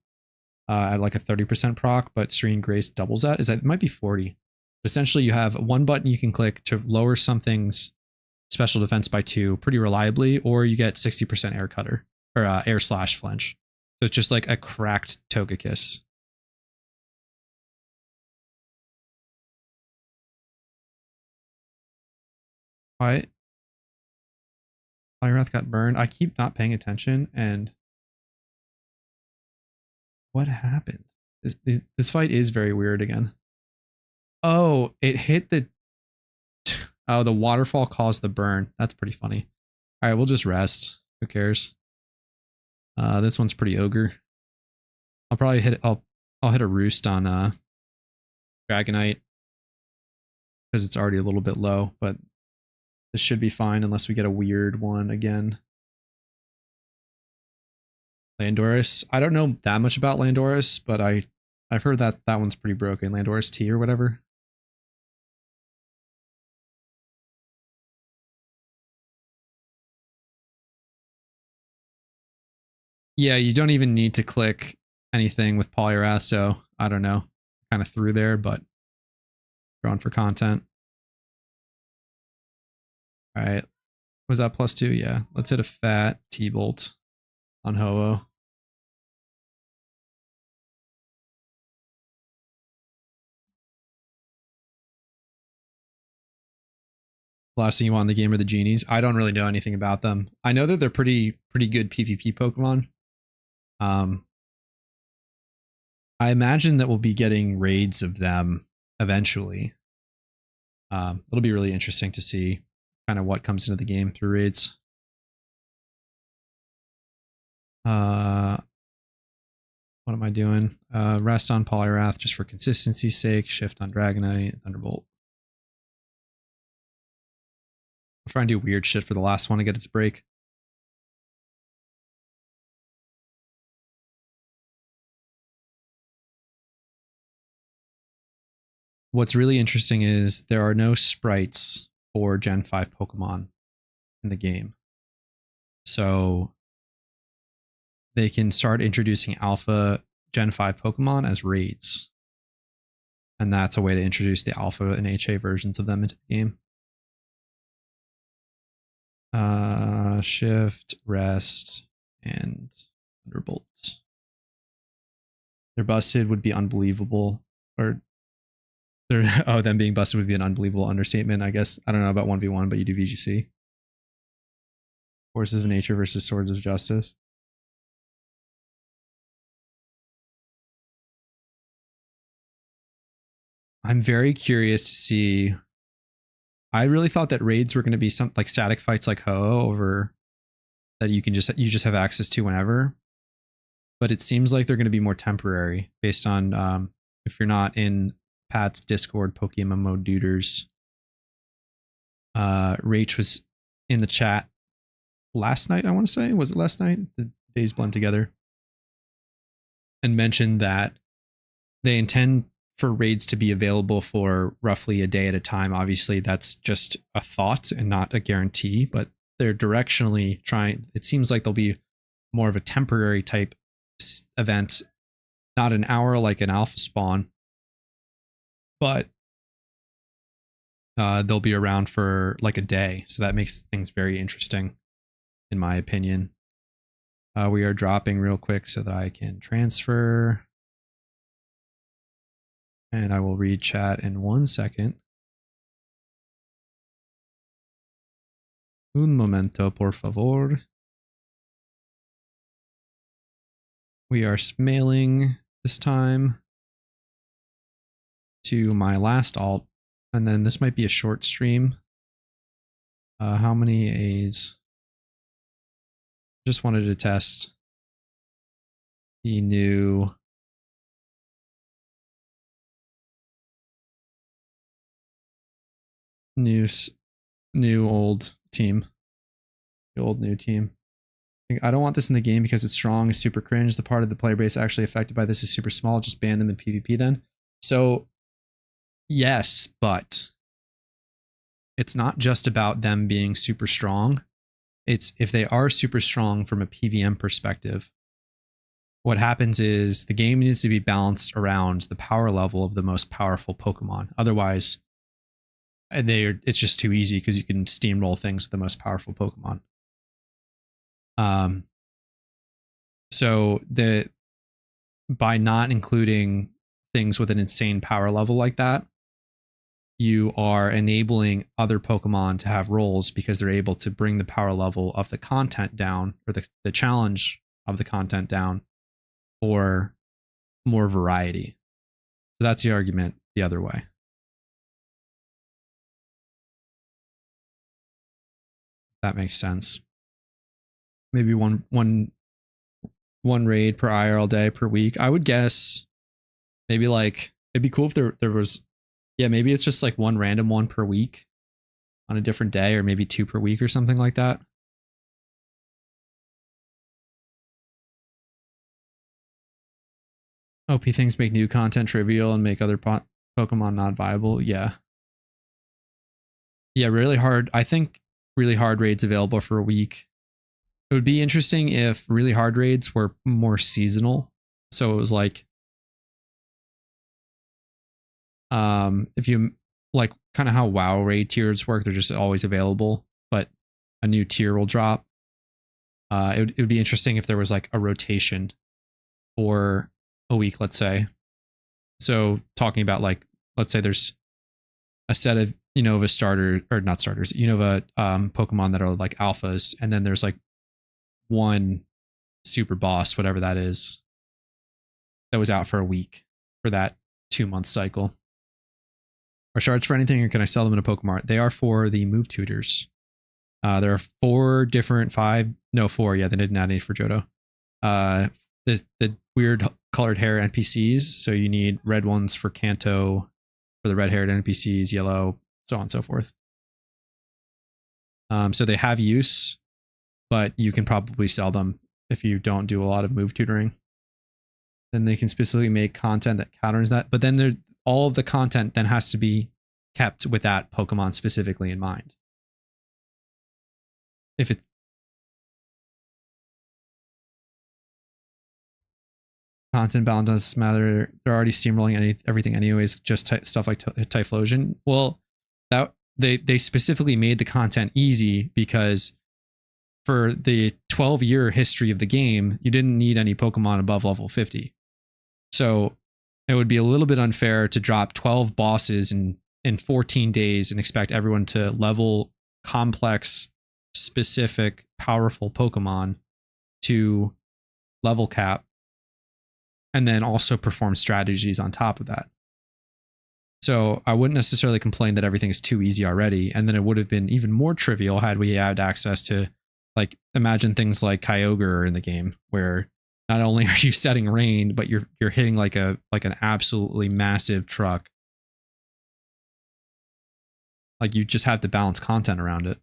at like a 30% proc, but Serene Grace doubles that. It might be 40. Essentially, you have one button you can click to lower something's special defense by 2 pretty reliably, or you get 60% air cutter or air slash flinch. So it's just like a cracked Togekiss. Why? Poliwrath got burned. I keep not paying attention, and what happened? This fight is very weird again. Oh, it hit the... Oh, the waterfall caused the burn. That's pretty funny. All right, we'll just rest. Who cares? This one's pretty ogre. I'll probably hit... I'll hit a roost on Dragonite because it's already a little bit low, but this should be fine unless we get a weird one again. Landorus. I don't know that much about Landorus, but I've heard that that one's pretty broken. Landorus T or whatever. Yeah, you don't even need to click anything with Poliwrath, so I don't know. Kind of through there, but drawn for content. All right. Was that +2? Yeah. Let's hit a fat T-Bolt on Ho-Oh. Last thing you want in the game are the genies. I don't really know anything about them. I know that they're pretty good PvP Pokemon. I imagine that we'll be getting raids of them eventually. It'll be really interesting to see kind of what comes into the game through raids. What am I doing? Rest on Poliwrath just for consistency's sake. Shift on Dragonite, Thunderbolt. I'll try and do weird shit for the last one to get its break. What's really interesting is there are no sprites for Gen 5 Pokemon in the game. So they can start introducing Alpha Gen 5 Pokemon as raids. And that's a way to introduce the Alpha and HA versions of them into the game. Shift, rest, and Thunderbolt. Their busted would be unbelievable. Or Oh, them being busted would be an unbelievable understatement, I guess. I don't know about 1v1, but you do VGC. Forces of Nature versus Swords of Justice. I'm very curious to see. I really thought that raids were going to be some like static fights like Ho over that you just have access to whenever. But it seems like they're going to be more temporary based on if you're not in Pat's Discord, Pokemon Duders. Rach was in the chat last night, I want to say. Was it last night? The days blend together. And mentioned that they intend for raids to be available for roughly a day at a time. Obviously, that's just a thought and not a guarantee, but they're directionally trying. It seems like they'll be more of a temporary type event, not an hour like an alpha spawn, but they'll be around for like a day. So that makes things very interesting, in my opinion. We are dropping real quick so that I can transfer. And I will read chat in 1 second. Un momento, por favor. We are mailing this time to my last alt. And then this might be a short stream. How many A's? Just wanted to test the new old team. The old new team. I don't want this in the game because it's strong, it's super cringe. The part of the player base actually affected by this is super small. Just ban them in PvP then. So yes, but it's not just about them being super strong. It's if they are super strong from a PVM perspective, what happens is the game needs to be balanced around the power level of the most powerful Pokemon. Otherwise, it's just too easy because you can steamroll things with the most powerful Pokemon. So by not including things with an insane power level like that, you are enabling other Pokemon to have roles because they're able to bring the power level of the content down, or the challenge of the content down, for more variety. So that's the argument the other way. That makes sense. Maybe one raid per IRL day per week. I would guess maybe like it'd be cool if there was, yeah, maybe it's just like one random one per week on a different day, or maybe 2 per week or something like that. OP things make new content trivial and make other Pokemon not viable. Yeah. Yeah, really hard. I think really hard raids available for a week. It would be interesting if really hard raids were more seasonal. So it was like, if you like kind of how WoW raid tiers work, they're just always available, but a new tier will drop. It would be interesting if there was like a rotation for a week, let's say. So talking about like, let's say there's a set of Unova starter, or not starters, Unova Pokemon that are like alphas, and then there's like one super boss, whatever that is, that was out for a week for that 2-month cycle. Are shards for anything, or can I sell them in a Pokemart? They are for the move tutors. There are 4 different, 5, no 4, yeah, they didn't add any for Johto. The weird colored hair NPCs, so you need red ones for Kanto, for the red haired NPCs, yellow, so on and so forth. So they have use, but you can probably sell them if you don't do a lot of move tutoring. Then they can specifically make content that counters that, but then all of the content then has to be kept with that Pokemon specifically in mind. If it's content balance doesn't matter, they're already steamrolling everything anyways, just stuff like Typhlosion. Well, that they specifically made the content easy because for the 12-year history of the game, you didn't need any Pokemon above level 50. So it would be a little bit unfair to drop 12 bosses in 14 days and expect everyone to level complex, specific, powerful Pokemon to level cap and then also perform strategies on top of that. So I wouldn't necessarily complain that everything is too easy already. And then it would have been even more trivial had we had access to, like, imagine things like Kyogre in the game, where not only are you setting rain, but you're hitting like an absolutely massive truck. Like, you just have to balance content around it.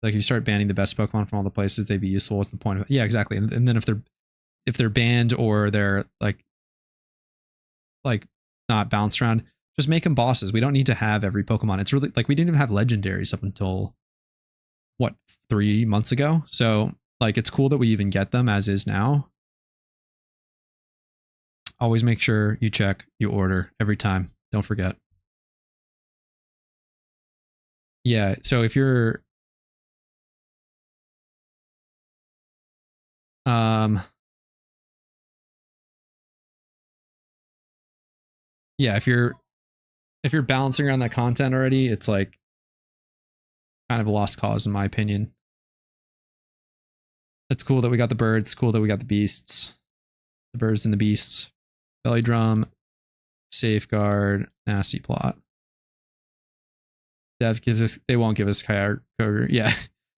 Like, you start banning the best Pokemon from all the places they'd be useful. What's the point of it? Yeah, exactly. And then if they're banned or they're like not balanced around, just make them bosses. We don't need to have every Pokemon. It's really like we didn't even have legendaries up until what, 3 months ago. So like, it's cool that we even get them as is now. Always make sure you check, you order every time. Don't forget. Yeah. So if you're yeah, if you're balancing around that content already, it's like kind of a lost cause in my opinion. It's cool that we got the birds, cool that we got the beasts. The birds and the beasts. Belly drum, safeguard, nasty plot. Dev gives us, they won't give us Kyogre. Yeah.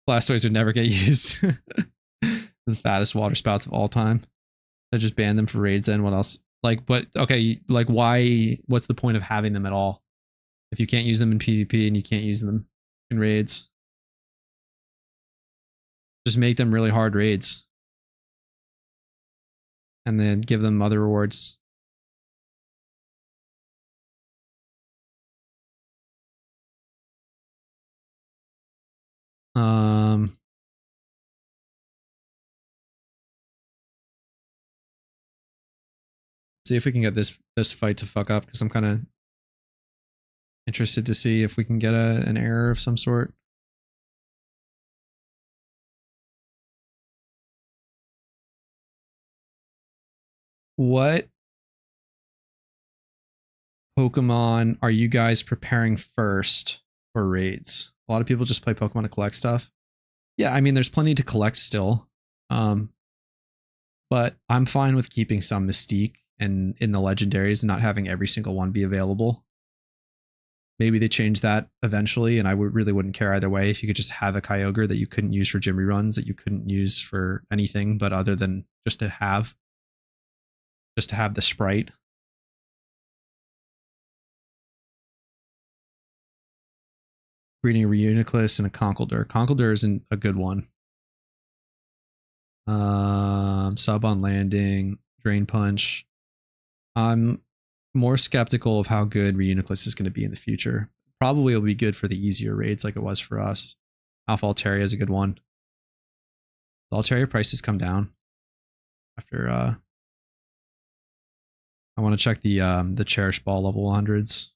Blastoise would never get used. The fattest water spouts of all time. I just banned them for raids then. What else? Like, but okay, like why, what's the point of having them at all? If you can't use them in PvP and you can't use them in raids. Just make them really hard raids. And then give them other rewards. See if we can get this fight to fuck up, because I'm kind of interested to see if we can get an error of some sort. What Pokemon are you guys preparing first for raids? A lot of people just play Pokemon to collect stuff. Yeah, I mean, there's plenty to collect still. But I'm fine with keeping some Mystique and in the legendaries and not having every single one be available. Maybe they change that eventually, and I really wouldn't care either way if you could just have a Kyogre that you couldn't use for gym reruns, that you couldn't use for anything but other than just to have the sprite. Breeding a Reuniclus and a Conkeldurr. Conkeldurr isn't a good one. Sub on landing, Drain Punch. I'm more skeptical of how good Reuniclus is going to be in the future. Probably will be good for the easier raids like it was for us. Alpha Altaria is a good one. The Altaria prices come down after I want to check the Cherish Ball level 100s.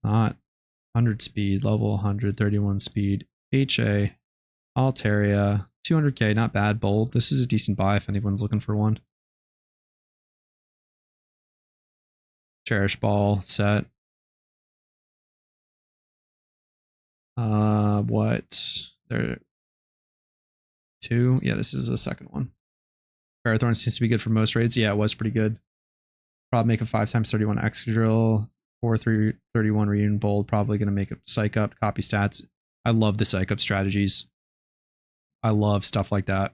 Not 100 speed, level 131 speed. HA, Altaria, 200k, not bad. Bold. This is a decent buy if anyone's looking for one. Cherish Ball set. What? There. 2. Yeah, this is the second one. Ferrothorn seems to be good for most raids. Yeah, it was pretty good. Probably make a 5x31 Excadrill. 4-3-31 Reunion Bold. Probably going to make a Psych Up, copy stats. I love the Psych Up strategies. I love stuff like that.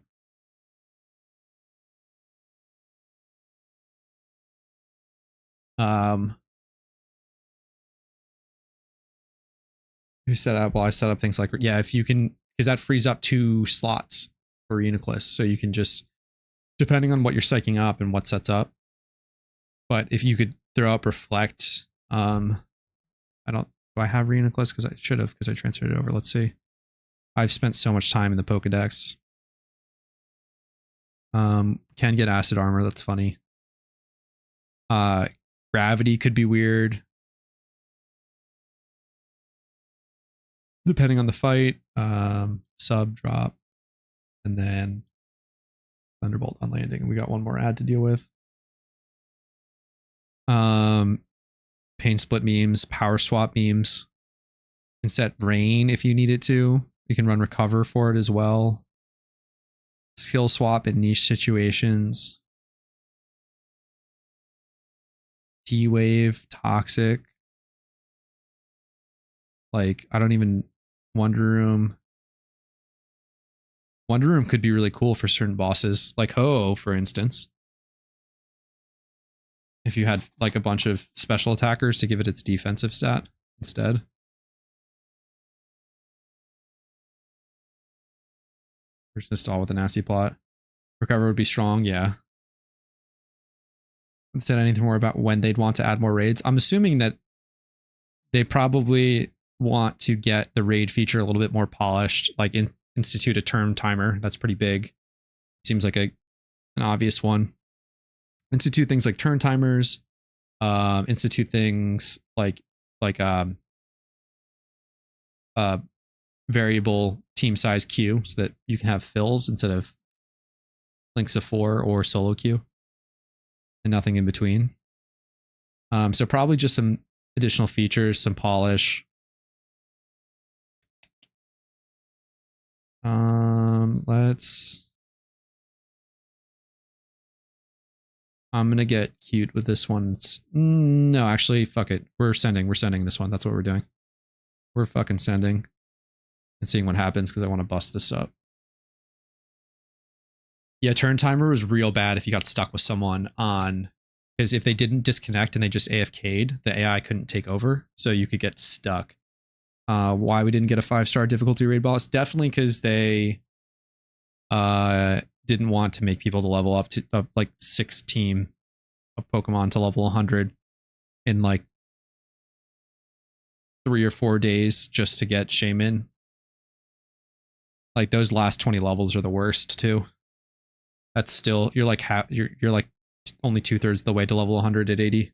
Who set up? Well, I set up things like, yeah, if you can, because that frees up 2 slots for Reuniclus. So you can just, depending on what you're psyching up and what sets up. But if you could throw up Reflect, do I have Reuniclus? Because I should have, because I transferred it over. Let's see. I've spent so much time in the Pokedex. Can get Acid Armor. That's funny. Gravity could be weird. Depending on the fight. Sub drop. And then Thunderbolt on landing. We got one more ad to deal with. Pain split memes, power swap memes. You can set rain if you need it to. You can run recover for it as well. Skill swap in niche situations. T-Wave, Toxic. Like, I don't even... Wonder Room. Wonder Room could be really cool for certain bosses, like Ho, for instance. If you had like a bunch of special attackers to give it its defensive stat instead. Resist all with a nasty plot. Recover would be strong, yeah. Said anything more about when they'd want to add more raids? I'm assuming that they probably want to get the raid feature a little bit more polished, like institute a turn timer. That's pretty big. Seems like an obvious one. Institute things like turn timers. Institute things like variable team size queue so that you can have fills instead of links of 4 or solo queue and nothing in between. So probably just some additional features, some polish. I'm gonna get cute with this one. No, actually, fuck it. We're sending this one. That's what we're doing. We're fucking sending and seeing what happens because I want to bust this up. Yeah, turn timer was real bad if you got stuck with someone on, because if they didn't disconnect and they just AFK'd, the AI couldn't take over, so you could get stuck. Why we didn't get a 5-star difficulty raid boss? Definitely because they didn't want to make people to level up to like 6 team of Pokemon to level 100 in like 3 or 4 days just to get Shaman. Like those last 20 levels are the worst too. That's still, you're like you're like only 2/3 of the way to level 100 at 80.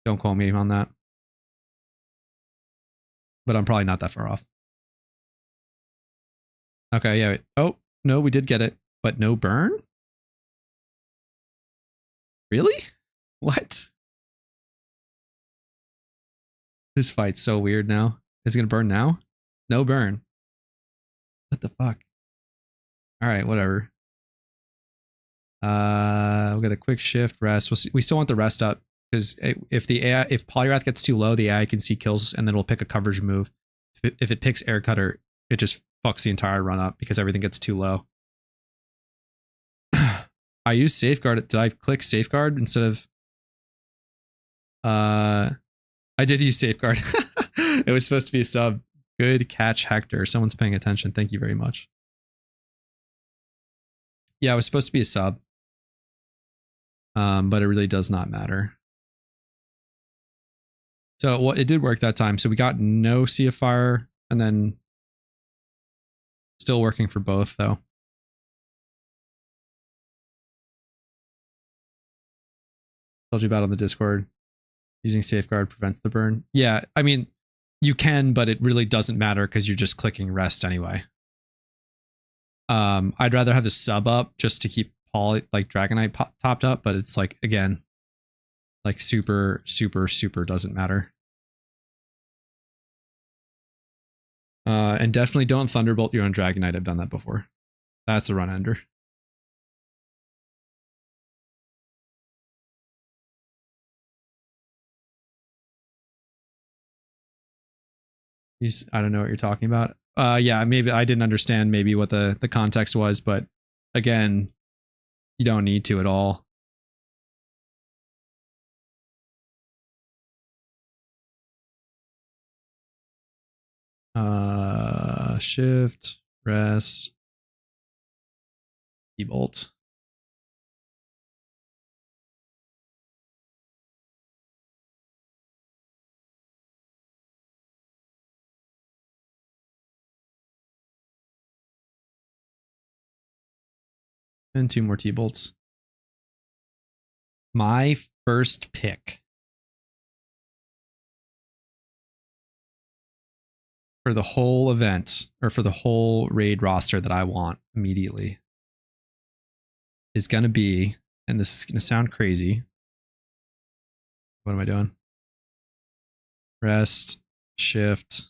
Don't call me on that. But I'm probably not that far off. Okay, yeah. Wait. Oh, no, we did get it, but no burn? Really? What? This fight's so weird now. Is it gonna burn now? No burn. What the fuck? Alright, whatever. We'll get a quick shift, rest. We still want the rest up, because if Poliwrath gets too low, the AI can see kills, and then we'll pick a coverage move. If it picks Air Cutter, it just fucks the entire run up because everything gets too low. I used Safeguard. Did I click Safeguard instead of... I did use Safeguard. It was supposed to be a sub. Good catch, Hector. Someone's paying attention. Thank you very much. Yeah, it was supposed to be a sub. But it really does not matter. So it did work that time. So we got no Sea of Fire, and then still working for both though. Told you about on the Discord. Using Safeguard prevents the burn. Yeah, I mean, you can, but it really doesn't matter because you're just clicking rest anyway. I'd rather have the sub up just to keep like Dragonite topped up, but it's like, again, like super doesn't matter. And definitely don't Thunderbolt your own Dragonite. I've done that before. That's a run ender. I don't know what you're talking about. Yeah, maybe I didn't understand maybe what the context was, but again, you don't need to at all. Shift, rest, E-Bolt. And 2 more T-Bolts. My first pick for the whole event, or for the whole raid roster that I want immediately, is going to be, and this is going to sound crazy, What am I doing? Rest, shift,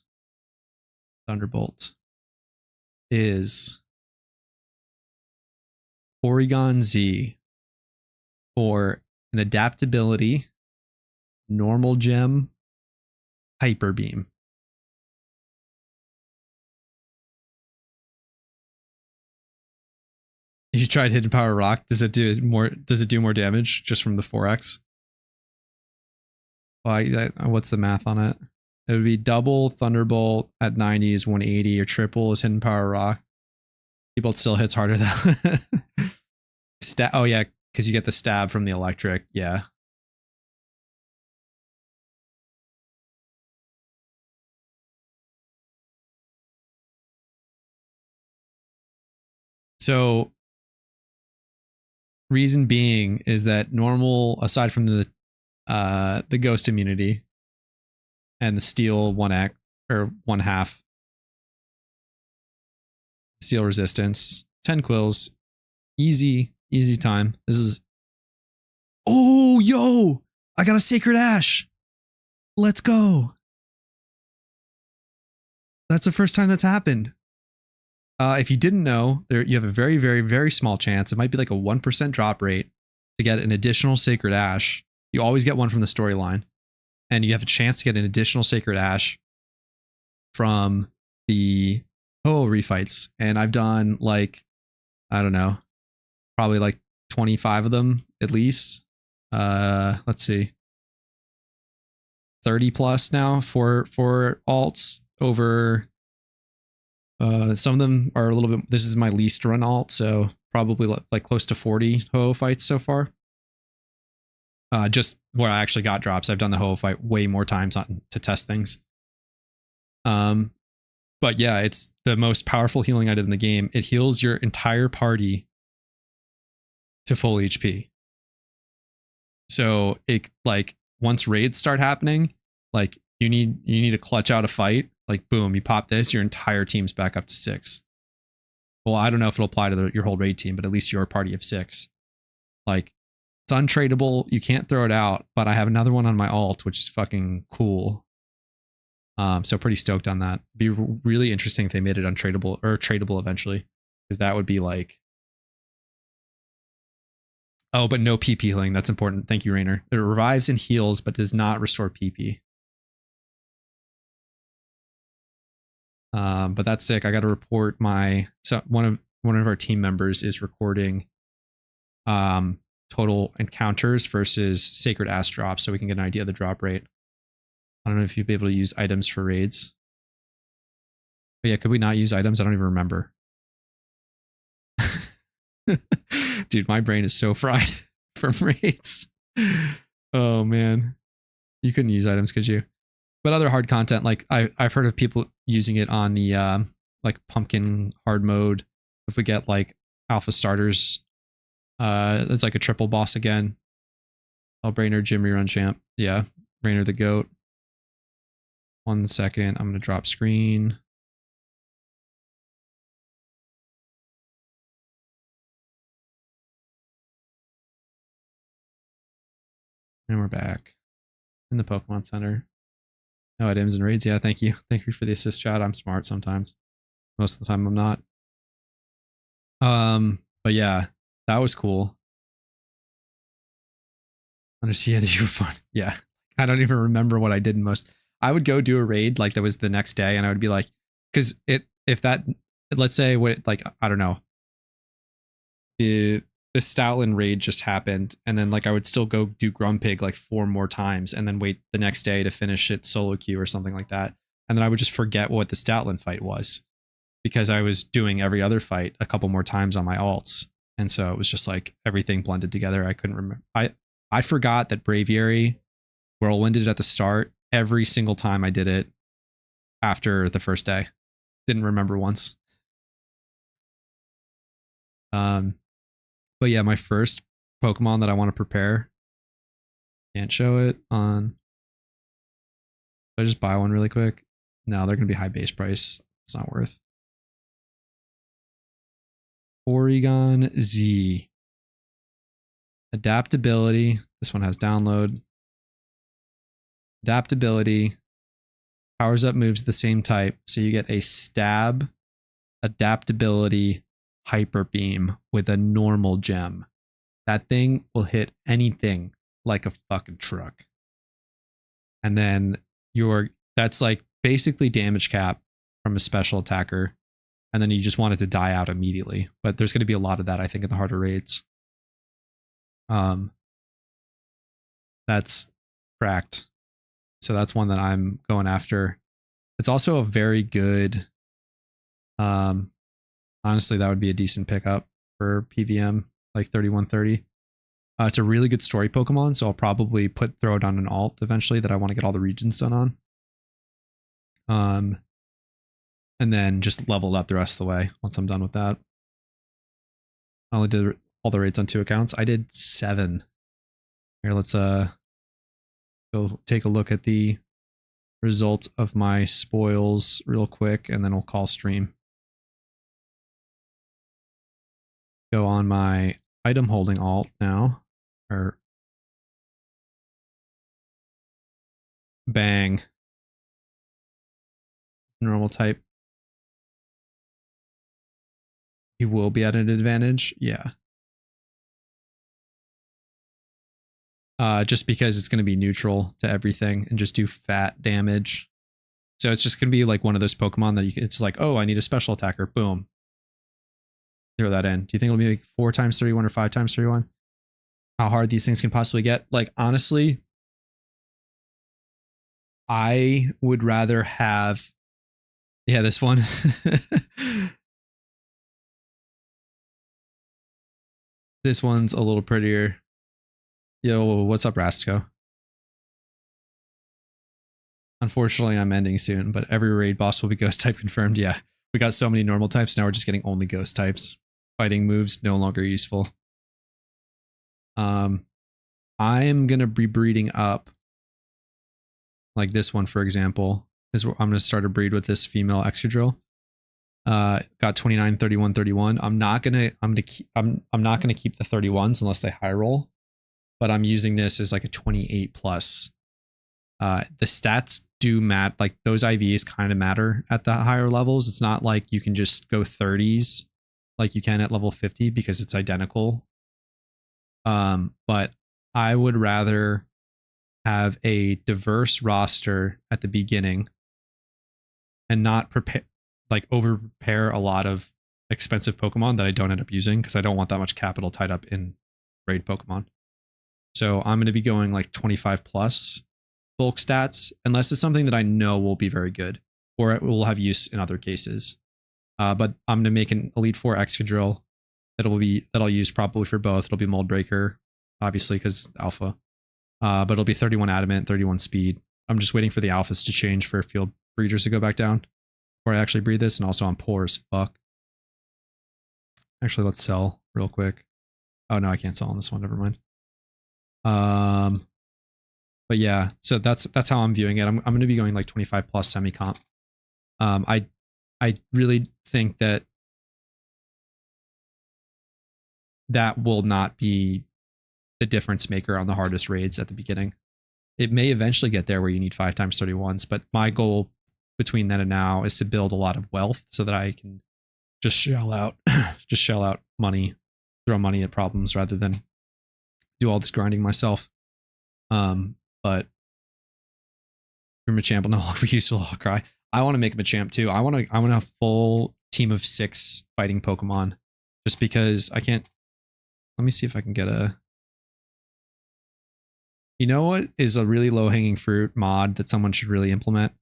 Thunderbolt is Porygon Z for an adaptability, normal gem, hyper beam. You tried Hidden Power Rock. Does it do more damage just from the 4x? Well, what's the math on it? It would be double Thunderbolt at 90 is 180, or triple is Hidden Power Rock. People still hits harder though. Oh yeah, because you get the stab from the electric. Yeah. So reason being is that normal, aside from the ghost immunity and the steel 1x or 1/2 steel resistance, 10 quills, easy time. This is, oh yo, I got a Sacred Ash. Let's go. That's the first time that's happened. If you didn't know, you have a very, very, very small chance. It might be like a 1% drop rate to get an additional Sacred Ash. You always get one from the storyline, and you have a chance to get an additional Sacred Ash from the refights. And I've done like, I don't know, probably like 25 of them at least. Let's see, 30 plus now for alts over. Some of them are a little bit, this is my least run alt, so probably like close to 40 Ho-Oh fights so far. Just where I actually got drops. I've done the Ho-Oh fight way more times to test things. But yeah, it's the most powerful healing item in the game. It heals your entire party to full HP. So it, like, once raids start happening, like you need to clutch out a fight. Like, boom, you pop this, your entire team's back up to 6. Well, I don't know if it'll apply to your whole raid team, but at least your party of 6. Like, it's untradeable. You can't throw it out, but I have another one on my alt, which is fucking cool. So pretty stoked on that. It'd be really interesting if they made it untradeable or tradable eventually, because that would be like, oh, but no PP healing. That's important. Thank you, Rainer. It revives and heals, but does not restore PP. But that's sick. I got to report so one of our team members is recording total encounters versus Sacred Ash drops, so we can get an idea of the drop rate. I don't know if you'd be able to use items for raids. But yeah, could we not use items? I don't even remember. Dude, my brain is so fried from raids. Oh man. You couldn't use items, could you? But other hard content, like I've heard of people using it on the like pumpkin hard mode. If we get like alpha starters, it's like a triple boss again. Oh, Brainer, Jim rerun champ. Yeah, Brainer the goat. 1 second, I'm gonna drop screen. And we're back in the Pokemon Center. No items and raids. Yeah, thank you. Thank you for the assist, chat. I'm smart sometimes. Most of the time I'm not. But yeah, that was cool. Understand that you were fun. Yeah. I don't even remember what I did in most. I would go do a raid like that was the next day, and I would be like, because if that, let's say what, like, I don't know, the Stoutland raid just happened, and then like I would still go do Grumpig like 4 more times, and then wait the next day to finish it solo queue or something like that, and then I would just forget what the Stoutland fight was because I was doing every other fight a couple more times on my alts, and so it was just like everything blended together. I couldn't remember. I forgot that Braviary whirlwinded at the start every single time I did it after the first day. Didn't remember once. But yeah, my first Pokemon that I want to prepare. Can't show it on. I just buy one really quick. No, they're gonna be high base price. It's not worth. Porygon Z. Adaptability. This one has download. Adaptability. Powers up moves the same type. So you get a stab, adaptability, hyper beam with a normal gem. That thing will hit anything like a fucking truck. And then that's like basically damage cap from a special attacker. And then you just want it to die out immediately. But there's going to be a lot of that, I think, in the harder raids. That's cracked. So that's one that I'm going after. It's also a very good, honestly, that would be a decent pickup for PVM, like 3130. It's a really good story Pokemon, so I'll probably throw it on an alt eventually that I want to get all the regions done on. And then just level it up the rest of the way once I'm done with that. I only did all the raids on 2 accounts. I did 7. Here, let's go take a look at the results of my spoils real quick, and then we'll call stream. Go on my item holding alt now, or bang. Normal type. He will be at an advantage. Yeah. Just because it's going to be neutral to everything and just do fat damage. So it's just going to be like one of those Pokemon that it's like, oh, I need a special attacker. Boom. Throw that in. Do you think it'll be like 4 times 31 or 5 times 31? How hard these things can possibly get? Like, honestly, I would rather have... Yeah, this one. This one's a little prettier. Yo, what's up, Rastco? Unfortunately, I'm ending soon, but every raid boss will be ghost type confirmed. Yeah, we got so many normal types, now we're just getting only ghost types. Fighting moves no longer useful. I am going to be breeding up like this one, for example. I'm going to start a breed with this female Excadrill. Got 29, 31, 31. I'm not going to keep the 31s unless they high roll, but I'm using this as like a 28 plus. The stats do matter, like those IVs kind of matter at the higher levels. It's not like you can just go 30s like you can at level 50 because it's identical. But I would rather have a diverse roster at the beginning and not over prepare a lot of expensive Pokemon that I don't end up using because I don't want that much capital tied up in raid Pokemon. So I'm going to be going like 25 plus bulk stats, unless it's something that I know will be very good or it will have use in other cases. But I'm going to make an Elite Four Excadrill that I'll use probably for both. It'll be Mold Breaker, obviously, because alpha. But it'll be 31 adamant, 31 speed. I'm just waiting for the alphas to change for field breeders to go back down before I actually breed this, and also I'm poor as fuck. Actually, let's sell real quick. Oh no, I can't sell on this one. Never mind. But yeah, so that's how I'm viewing it. I'm going to be going like 25 plus semi-comp. I really think that will not be the difference maker on the hardest raids at the beginning. It may eventually get there where you need 5 times 31s, but my goal between then and now is to build a lot of wealth so that I can just shell out money, throw money at problems rather than do all this grinding myself. But Machamp will no longer be useful. I'll cry. I want to make him a champ too. I want a full team of 6 fighting Pokemon, just because I can't. Let me see if I can get a. You know what is a really low hanging fruit mod that someone should really implement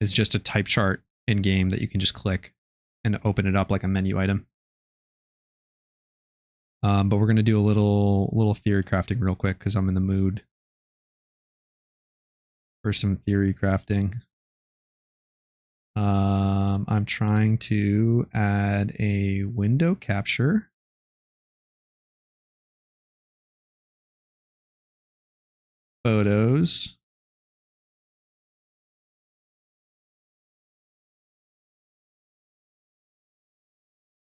is just a type chart in game that you can just click and open it up like a menu item. But we're gonna do a little theory crafting real quick because I'm in the mood for some theory crafting. I'm trying to add a window capture. Photos.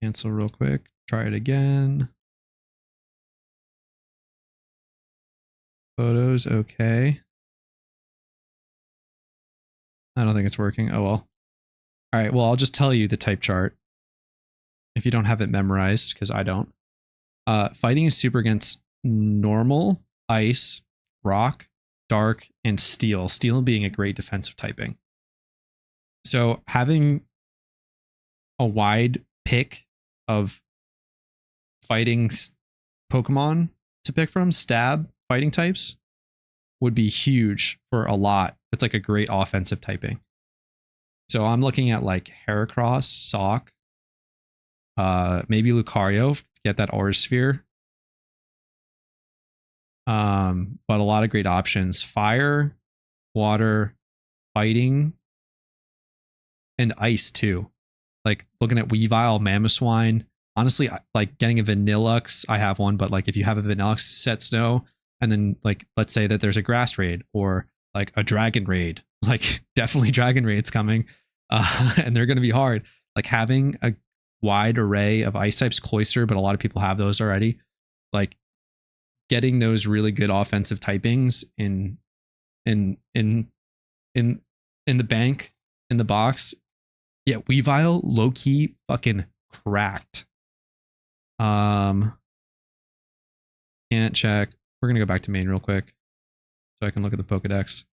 Cancel real quick. Try it again. Photos, okay. I don't think it's working. Oh well. All right. Well, I'll just tell you the type chart if you don't have it memorized, because I don't. Fighting is super against normal, ice, rock, dark, and steel. Steel being a great defensive typing. So having a wide pick of fighting Pokemon to pick from, stab fighting types, would be huge for a lot. It's like a great offensive typing. So I'm looking at like Heracross, Sock, maybe Lucario, get that Aura Sphere. But a lot of great options. Fire, water, fighting, and ice too. Like looking at Weavile, Mamoswine. Honestly, like getting a Vanillux, I have one, but like if you have a Vanillux, set snow, and then like let's say that there's a grass raid or like a dragon raid, like definitely dragon raids coming, and they're going to be hard. Like having a wide array of ice types, Cloyster, but a lot of people have those already. Like getting those really good offensive typings in the bank, in the box. Yeah, Weavile low key fucking cracked. Can't check. We're gonna go back to main real quick so I can look at the Pokedex.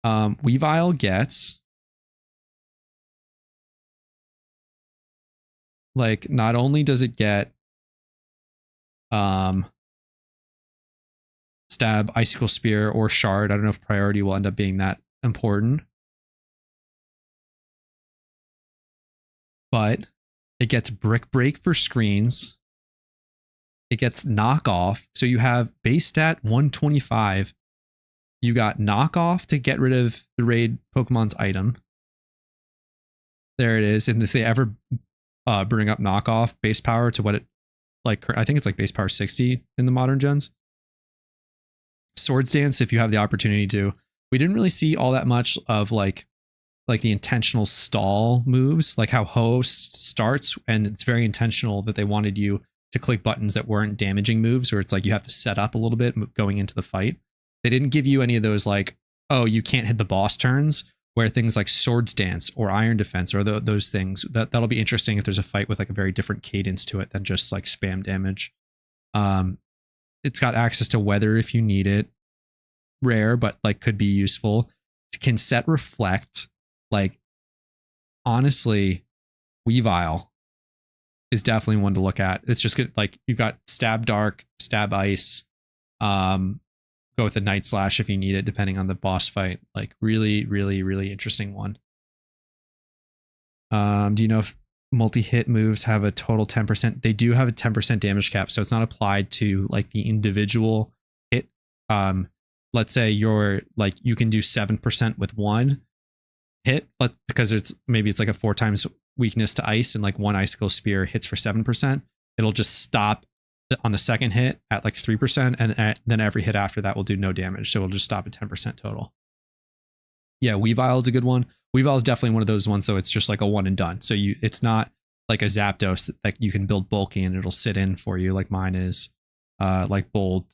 Weavile gets like, not only does it get stab, icicle spear, or shard. I don't know if priority will end up being that important, but it gets brick break for screens. It gets knockoff. So you have base stat 125. You got knockoff to get rid of the raid Pokemon's item. There it is. And if they ever bring up knockoff base power to what it like, I think it's like base power 60 in the modern gens. Swords Dance, if you have the opportunity to. We didn't really see all that much of like the intentional stall moves, like how Host starts, and it's very intentional that they wanted you to click buttons that weren't damaging moves, or it's like you have to set up a little bit going into the fight. They didn't give you any of those like, oh, you can't hit the boss turns, where things like Swords Dance or Iron Defense or those things, that'll be interesting if there's a fight with like a very different cadence to it than just like spam damage. It's got access to weather if you need it. Rare, but like could be useful. It can set reflect. Like honestly, Weavile is definitely one to look at. It's just good. Like you've got stab dark, stab ice. Go with the night slash if you need it, depending on the boss fight. Like really, really, really interesting one. Do you know if multi-hit moves have a total 10%? They do have a 10% damage cap, so it's not applied to like the individual hit. Let's say you're like, you can do 7% with one hit, but because it's like a 4 times weakness to ice, and like one icicle spear hits for 7%, it'll just stop on the second hit at like 3%, and then every hit after that will do no damage, so it'll just stop at 10% total. Yeah, Weavile is a good one. Weavile is definitely one of those ones, though. It's just like a one and done, so it's not like a Zapdos that you can build bulky and it'll sit in for you like mine is. Like Bold,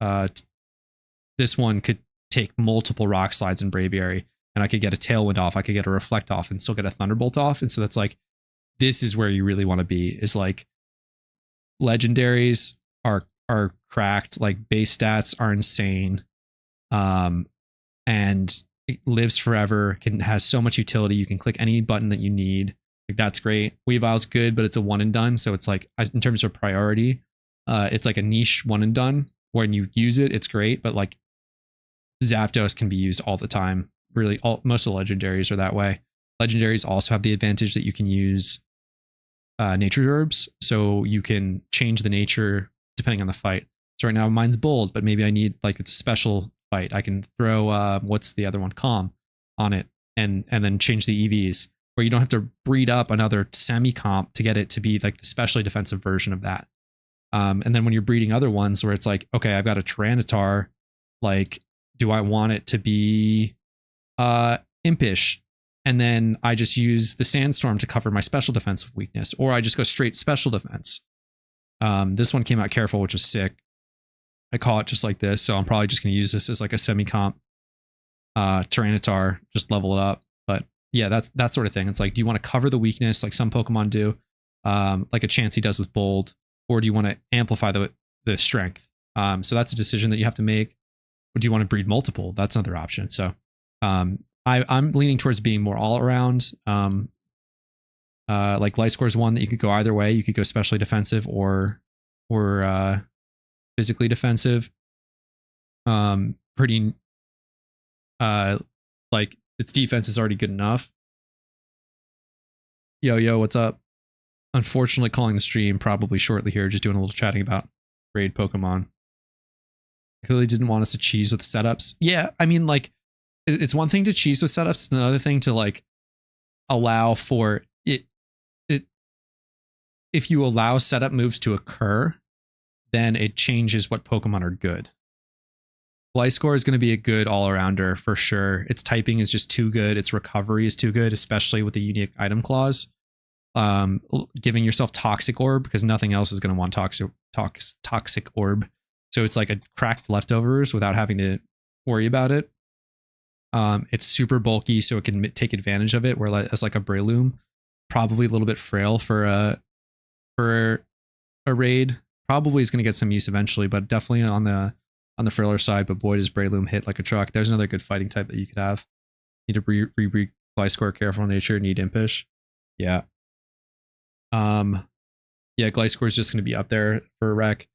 this one could take multiple rock slides in Braviary, and I could get a Tailwind off, I could get a Reflect off, and still get a Thunderbolt off. And so that's like, this is where you really want to be, is like legendaries are cracked, like base stats are insane, and it lives forever, has so much utility. You can click any button that you need. Like that's great. Weavile's good, but it's a one and done. So it's like, in terms of priority, it's like a niche one and done. When you use it, it's great, but like Zapdos can be used all the time. Really, most of the legendaries are that way. Legendaries also have the advantage that you can use nature herbs, so you can change the nature depending on the fight. So right now mine's Bold, but maybe I need like it's a special fight. I can throw what's the other one, Calm, on it, and then change the EVs, where you don't have to breed up another semi-comp to get it to be like the specially defensive version of that. And then when you're breeding other ones where it's like, okay, I've got a Tyranitar, like, do I want it to be impish? And then I just use the Sandstorm to cover my special defensive weakness, or I just go straight special defense. This one came out Careful, which was sick. I call it just like this, so I'm probably just going to use this as like a semi-comp. Tyranitar, just level it up. But yeah, that's that sort of thing. It's like, do you want to cover the weakness like some Pokemon do, like a Chansey does with Bold, or do you want to amplify the strength? So that's a decision that you have to make. Or do you want to breed multiple? That's another option. So I'm leaning towards being more all around. Like Gliscor is one that you could go either way. You could go specially defensive or physically defensive. Pretty like its defense is already good enough. Yo, what's up? Unfortunately, calling the stream probably shortly here. Just doing a little chatting about raid Pokemon. I clearly didn't want us to cheese with setups. Yeah, I mean, like, it's one thing to cheese with setups, it's another thing to like allow for it. If you allow setup moves to occur, then it changes what Pokemon are good. Gliscor is going to be a good all-arounder for sure. Its typing is just too good. Its recovery is too good, especially with the unique item clause. Giving yourself Toxic Orb, because nothing else is going to want Toxic Orb. So it's like a cracked leftovers without having to worry about it. It's super bulky, so it can take advantage of it, whereas like a Breloom, probably a little bit frail for a raid. Probably is going to get some use eventually, but definitely on the frailer side. But boy, does Breloom hit like a truck. There's another good fighting type that you could have. Need to re Gliscor, Careful Nature, need Impish. Yeah. Yeah, Gliscor is just going to be up there for a wreck.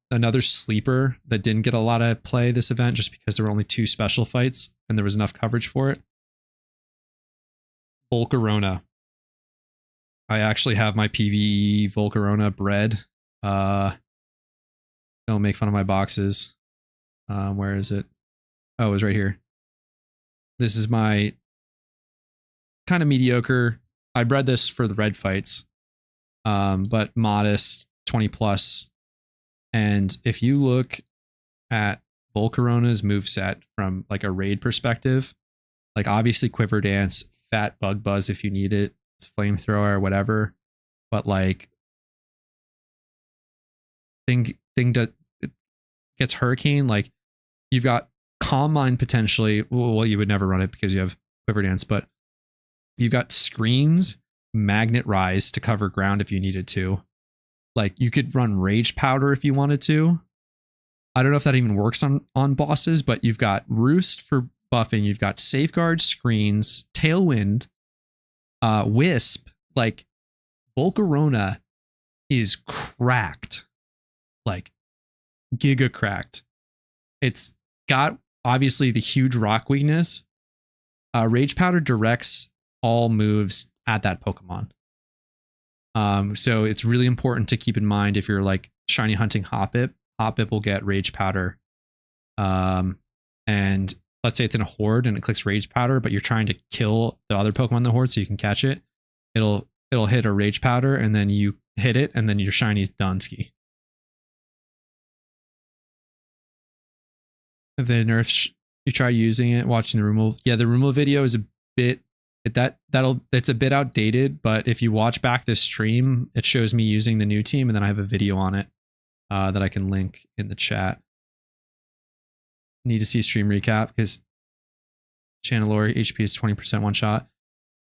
Another sleeper that didn't get a lot of play this event just because there were only 2 special fights and there was enough coverage for it. Volcarona. I actually have my PvE Volcarona bred. Don't make fun of my boxes. Where is it? Oh, it was right here. This is my kind of mediocre. I bred this for the red fights, but modest 20 plus. And if you look at Volcarona's moveset from like a raid perspective, like obviously Quiver Dance, Fat Bug Buzz if you need it, Flamethrower or whatever, but like thing that gets Hurricane, like you've got Calm Mind potentially. Well, you would never run it because you have Quiver Dance, but you've got Screens, Magnet Rise to cover ground if you needed to. Like you could run Rage Powder if you wanted to. I don't know if that even works on bosses, but you've got Roost for buffing. You've got Safeguard, Screens, Tailwind, Wisp. Like Volcarona is cracked, like giga cracked. It's got obviously the huge rock weakness. Rage Powder directs all moves at that Pokemon. So it's really important to keep in mind if you're like shiny hunting Hoppip. Hoppip will get Rage Powder. And let's say it's in a horde and it clicks Rage Powder, but you're trying to kill the other Pokemon in the horde so you can catch it. It'll hit a Rage Powder and then you hit it and then your shiny's done ski. If they nerf, you try using it, watching the removal. Yeah, the removal video is a bit it's a bit outdated, but if you watch back this stream, it shows me using the new team and then I have a video on it that I can link in the chat. Need to see stream recap because Chandelure HP is 20% one shot.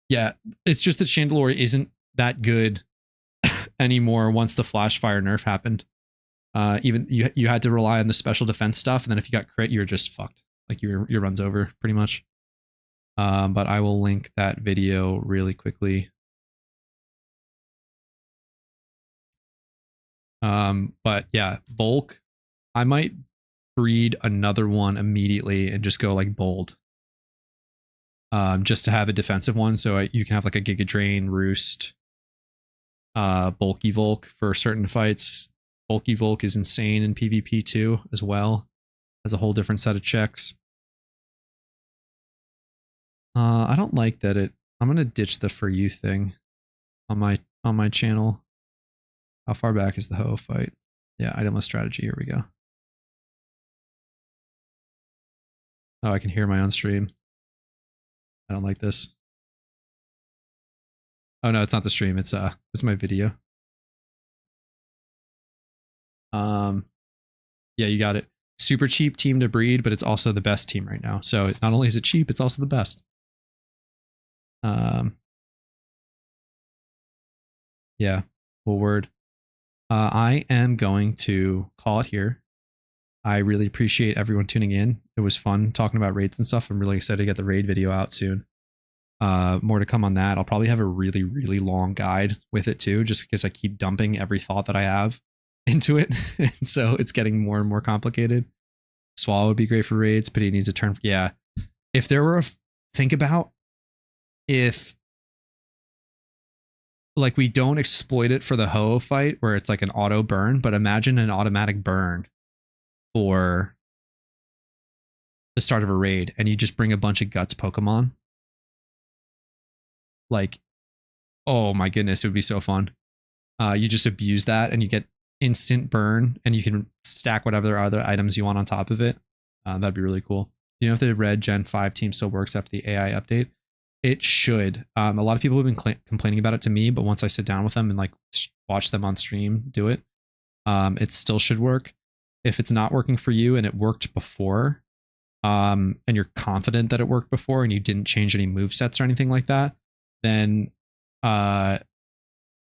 Yeah, it's just that Chandelure isn't that good anymore once the Flash Fire nerf happened. Even you had to rely on the special defense stuff, and then if you got crit, you're just fucked. Like your run's over pretty much. But I will link that video really quickly. But yeah, Bulk. I might breed another one immediately and just go like Bold. Just to have a defensive one, so you can have like a Giga Drain, Roost, Bulky Volk for certain fights. Bulky Volk is insane in PvP too, as well. Has a whole different set of checks. I don't like that I'm gonna ditch the For You thing on my channel. How far back is the Ho fight? Yeah, itemless strategy. Here we go. Oh, I can hear my own stream. I don't like this. Oh no, it's not the stream. It's my video. Yeah, you got it. super cheap team to breed, but it's also the best team right now. So not only is it cheap, it's also the best. Yeah, cool word. I am going to call it here. I really appreciate everyone tuning in. It was fun talking about raids and stuff. I'm really excited to get the raid video out soon. More to come on that. I'll probably have a really, really long guide with it too, just because I keep dumping every thought that I have into it. And so it's getting more and more complicated. Swallow would be great for raids, but he needs a turn. Yeah. If there were think about if like we don't exploit it for the Ho fight where it's like an auto burn, but imagine an automatic burn for the start of a raid and you just bring a bunch of guts Pokemon. Like, oh my goodness, it would be so fun. You just abuse that and you get instant burn and you can stack whatever other items you want on top of it. That'd be really cool. You know if the red Gen 5 team still works after the AI update? It should. A lot of people have been complaining about it to me, but once I sit down with them and like watch them on stream do it, it still should work. If it's not working for you and it worked before, and you're confident that it worked before and you didn't change any move sets or anything like that, then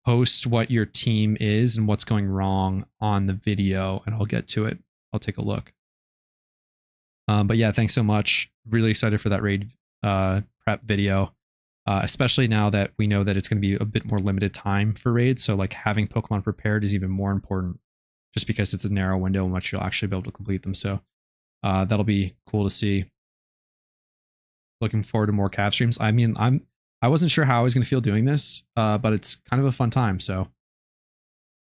post what your team is and what's going wrong on the video and I'll get to it. I'll take a look. But yeah, thanks so much. Really excited for that raid prep video, especially now that we know that it's going to be a bit more limited time for raids. So like having Pokemon prepared is even more important just because it's a narrow window in which you'll actually be able to complete them. So that'll be cool to see. Looking forward to more cav streams. I mean, I wasn't sure how I was going to feel doing this, but it's kind of a fun time. So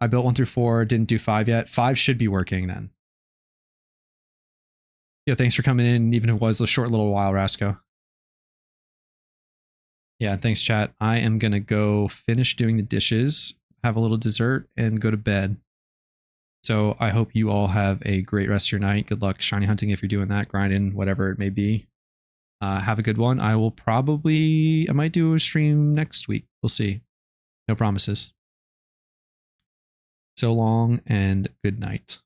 I built 1 through 4, didn't do 5 yet. 5 should be working then. Yeah, thanks for coming in, even if it was a short little while, Rasco. Yeah, thanks, chat. I am going to go finish doing the dishes, have a little dessert, and go to bed. So I hope you all have a great rest of your night. Good luck shiny hunting if you're doing that, grinding, whatever it may be. Have a good one. I might do a stream next week. We'll see. No promises. So long and good night.